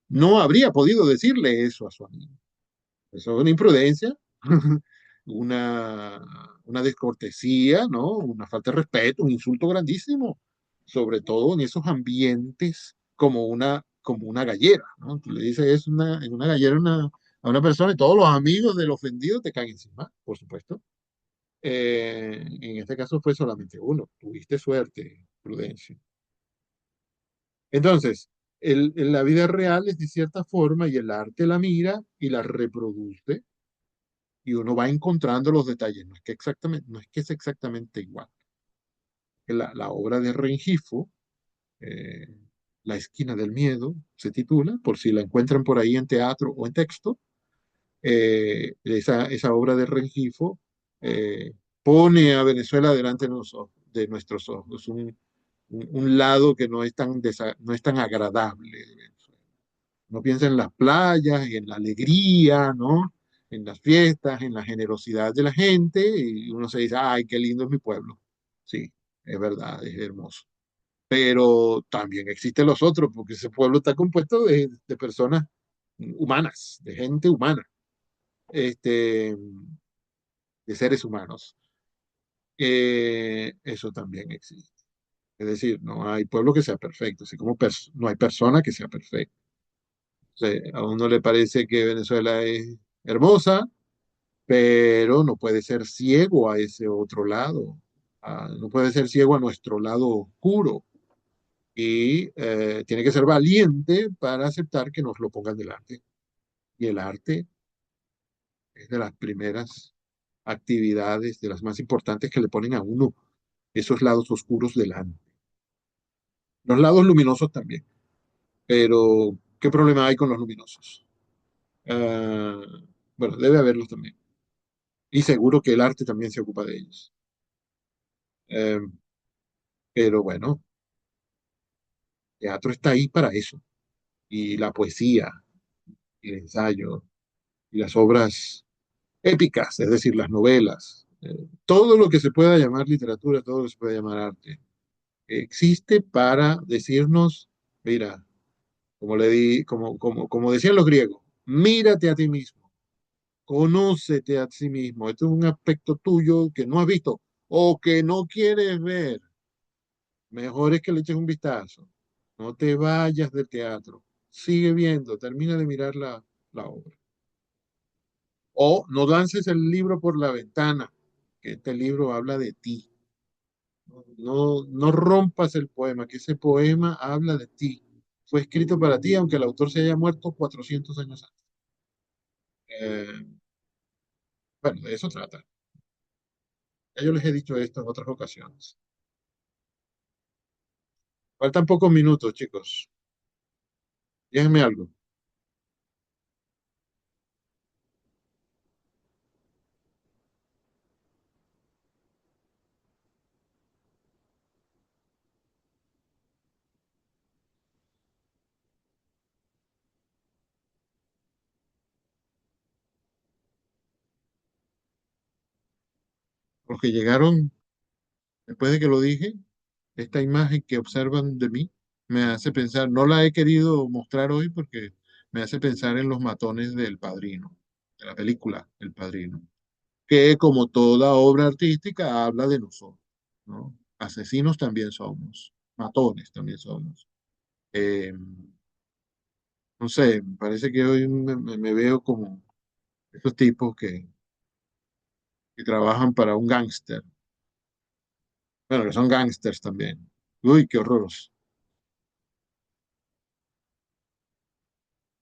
no habría podido decirle eso a su amigo. Eso es una imprudencia, una, una descortesía, ¿no? Una falta de respeto, un insulto grandísimo, sobre todo en esos ambientes como una gallera, ¿no? Tú le dices en una gallera a una persona y todos los amigos del ofendido te caen encima, por supuesto. En este caso fue solamente uno. Tuviste suerte, Prudencio. Entonces, la vida real es de cierta forma y el arte la mira y la reproduce y uno va encontrando los detalles. No es que es exactamente igual. La obra de Rengifo, eh, La esquina del miedo, se titula, por si la encuentran por ahí en teatro o en texto, esa obra de Rengifo pone a Venezuela delante de nuestros ojos, un lado que no es tan agradable de Venezuela. Uno piensa en las playas y en la alegría, ¿no? En las fiestas, en la generosidad de la gente, y uno se dice, ay, qué lindo es mi pueblo. Sí, es verdad, es hermoso. Pero también existen los otros, porque ese pueblo está compuesto de personas humanas, de gente humana, este, de seres humanos. Eso también existe. Es decir, no hay pueblo que sea perfecto, así como no hay persona que sea perfecta. O sea, a uno le parece que Venezuela es hermosa, pero no puede ser ciego a ese otro lado. No puede ser ciego a nuestro lado oscuro. Y tiene que ser valiente para aceptar que nos lo pongan delante. Y el arte es de las primeras actividades, de las más importantes que le ponen a uno esos lados oscuros delante. Los lados luminosos también, pero ¿qué problema hay con los luminosos? Ah, bueno, debe haberlos también. Y seguro que el arte también se ocupa de ellos. Eh, pero bueno, teatro está ahí para eso. Y la poesía, y el ensayo, y las obras épicas, es decir, las novelas, todo lo que se pueda llamar literatura, todo lo que se pueda llamar arte, existe para decirnos, mira, como decían los griegos, mírate a ti mismo, conócete a sí mismo. Esto es un aspecto tuyo que no has visto o que no quieres ver. Mejor es que le eches un vistazo. No te vayas del teatro. Sigue viendo, termina de mirar la obra. O no lances el libro por la ventana, que este libro habla de ti. No rompas el poema, que ese poema habla de ti. Fue escrito para ti, aunque el autor se haya muerto 400 años antes. Eh, bueno, de eso trata. Ya yo les he dicho esto en otras ocasiones. Faltan pocos minutos, chicos. Díganme algo. Los que llegaron después de que lo dije, esta imagen que observan de mí me hace pensar, no la he querido mostrar hoy porque me hace pensar en los matones del Padrino, de la película El Padrino, que como toda obra artística habla de nosotros, ¿no? Asesinos también somos, matones también somos. Eh, no sé, me parece que hoy me veo como esos tipos que trabajan para un gángster, bueno, que son gángsters también. Uy, qué horroroso.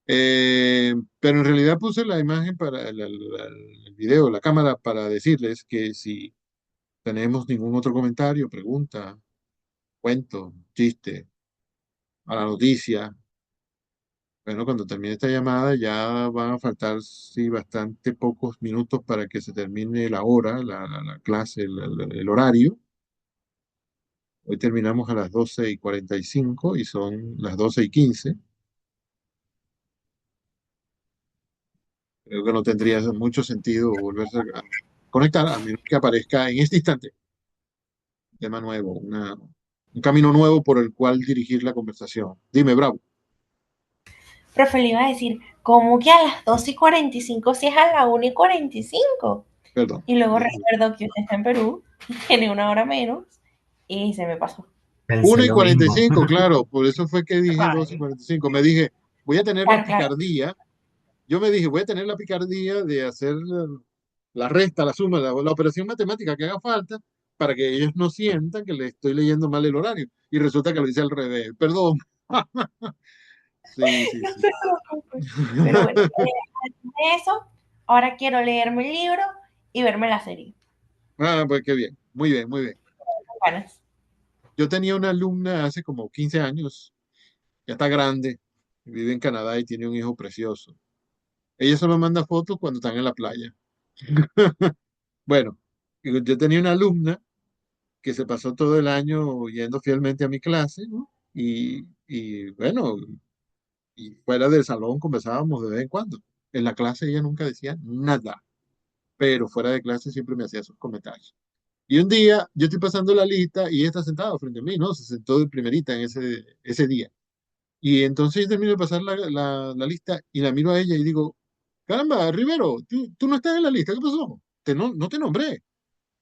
Pero en realidad puse la imagen para el video, la cámara, para decirles que si tenemos ningún otro comentario, pregunta, cuento, chiste, a la noticia, bueno, cuando termine esta llamada ya van a faltar, sí, bastante pocos minutos para que se termine la hora, la clase, el horario. Hoy terminamos a las 12:45 y son las 12:15. Creo que no tendría mucho sentido volverse a conectar a menos que aparezca en este instante tema nuevo, un camino nuevo por el cual dirigir la conversación. Dime, Bravo, Profe, le iba a decir, ¿cómo que a las 2:45 si es a la 1:45? perdón. Y luego recuerdo que usted está en Perú, tiene una hora menos, y se me pasó. Una Pensé y lo cuarenta y mismo. cinco, claro, por eso fue que dije 2:45. Me dije, voy a tener la Claro, claro. picardía, yo me dije, voy a tener la picardía de hacer la resta, la suma, la operación matemática que haga falta para que ellos no sientan que le estoy leyendo mal el horario. Y resulta que lo hice al revés. Perdón. Sí, sí, No sí. se preocupe. Pero bueno, además de eso, ahora quiero leerme el libro y verme la serie. Ah, pues qué bien. Muy bien, muy bien. Ganas. Yo tenía una alumna hace como 15 años, ya está grande, vive en Canadá y tiene un hijo precioso. Ella solo manda fotos cuando están en la playa. Bueno, yo tenía una alumna que se pasó todo el año yendo fielmente a mi clase, ¿no? Y bueno, y fuera del salón conversábamos de vez en cuando. En la clase ella nunca decía nada, pero fuera de clase siempre me hacía sus comentarios. Y un día yo estoy pasando la lista y ella está sentada frente a mí, ¿no? Se sentó de primerita en ese día. Y entonces yo termino de pasar la lista y la miro a ella y digo, caramba, Rivero, tú no estás en la lista, ¿qué pasó? No te nombré.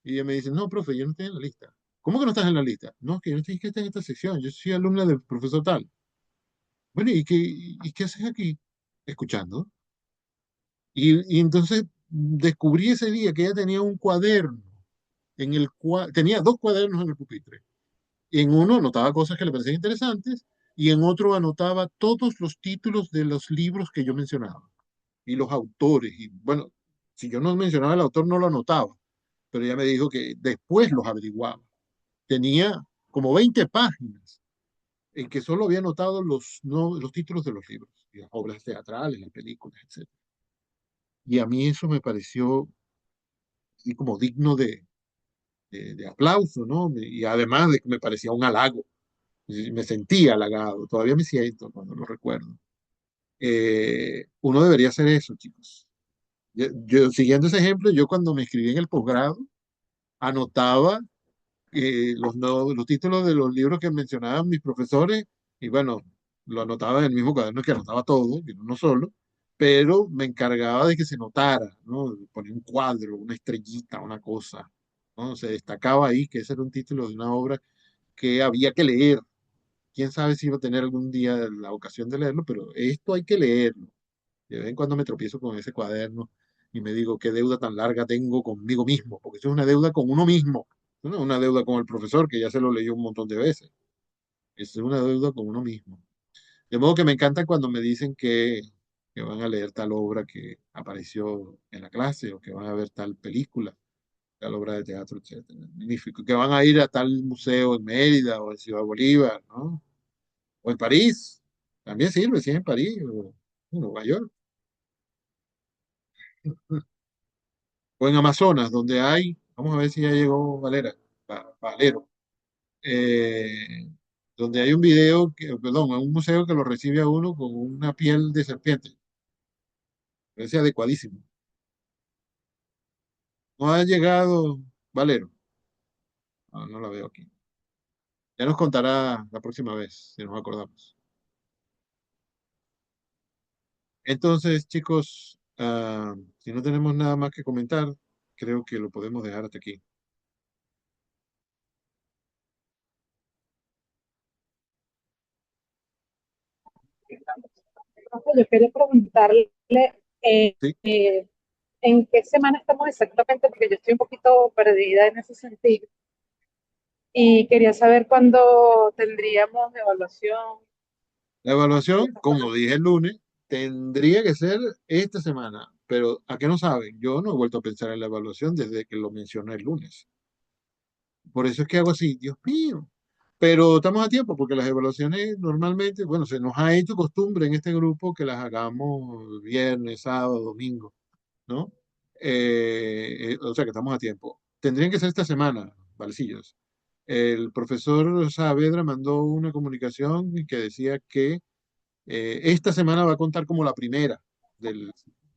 Y ella me dice, no, profe, yo no estoy en la lista. ¿Cómo que no estás en la lista? No, es que yo no estoy inscrita en esta sección, yo soy alumna del profesor tal. Bueno, ¿y qué haces aquí? Escuchando. Y entonces descubrí ese día que ella tenía un cuaderno en el cual tenía dos cuadernos en el pupitre. En uno anotaba cosas que le parecían interesantes y en otro anotaba todos los títulos de los libros que yo mencionaba y los autores. Y bueno, si yo no mencionaba el autor, no lo anotaba, pero ella me dijo que después los averiguaba. Tenía como 20 páginas en que solo había anotado los, no, los títulos de los libros, y las obras teatrales, las películas, etc. Y a mí eso me pareció así como digno de aplauso, ¿no? Y además de que me parecía un halago, y me sentía halagado, todavía me siento cuando lo recuerdo. Uno debería hacer eso, chicos. Siguiendo ese ejemplo, yo cuando me inscribí en el posgrado, anotaba los títulos de los libros que mencionaban mis profesores, y bueno, lo anotaba en el mismo cuaderno que anotaba todo, que no uno solo, pero me encargaba de que se notara, ¿no? Ponía un cuadro, una estrellita, una cosa, ¿no? Se destacaba ahí que ese era un título de una obra que había que leer. Quién sabe si iba a tener algún día la ocasión de leerlo, pero esto hay que leerlo. De vez en cuando me tropiezo con ese cuaderno y me digo, qué deuda tan larga tengo conmigo mismo, porque eso es una deuda con uno mismo, no es una deuda con el profesor, que ya se lo leyó un montón de veces, es una deuda con uno mismo. De modo que me encanta cuando me dicen que van a leer tal obra que apareció en la clase o que van a ver tal película, tal obra de teatro, etcétera. Magnífico. Que van a ir a tal museo en Mérida o en Ciudad Bolívar, ¿no? O en París. También sirve, si es en París o en Nueva York. O en Amazonas, donde hay, vamos a ver si ya llegó Valera, Valero, eh, donde hay un video, perdón, un museo que lo recibe a uno con una piel de serpiente. Parece adecuadísimo. No ha llegado Valero. No, no la veo aquí. Ya nos contará la próxima vez, si nos acordamos. Entonces, chicos, si no tenemos nada más que comentar, creo que lo podemos dejar hasta aquí. Yo quería preguntarle eh, ¿Sí? eh, en qué semana estamos exactamente, porque yo estoy un poquito perdida en ese sentido. Y quería saber cuándo tendríamos evaluación. La evaluación, como dije el lunes, tendría que ser esta semana, pero ¿a qué no saben? Yo no he vuelto a pensar en la evaluación desde que lo mencioné el lunes. Por eso es que hago así, Dios mío. Pero estamos a tiempo porque las evaluaciones normalmente, bueno, se nos ha hecho costumbre en este grupo que las hagamos viernes, sábado, domingo, ¿no? O sea que estamos a tiempo. Tendrían que ser esta semana, Valecillos. El profesor Saavedra mandó una comunicación que decía que esta semana va a contar como la primera del,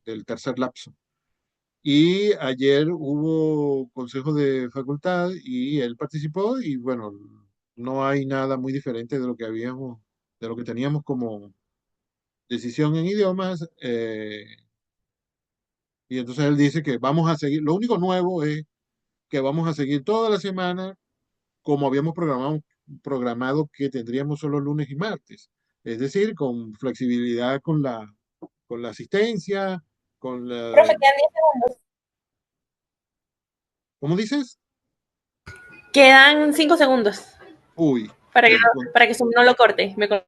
del tercer lapso. Y ayer hubo consejo de facultad y él participó y bueno, no hay nada muy diferente de lo que habíamos, de lo que teníamos como decisión en idiomas. Y entonces él dice que vamos a seguir, lo único nuevo es que vamos a seguir toda la semana como habíamos programado que tendríamos solo lunes y martes. Es decir, con flexibilidad con la asistencia, con la... Profe, quedan 10 segundos. ¿Cómo dices? Quedan 5 segundos Uy, para que, bueno, para que Zoom no lo corte.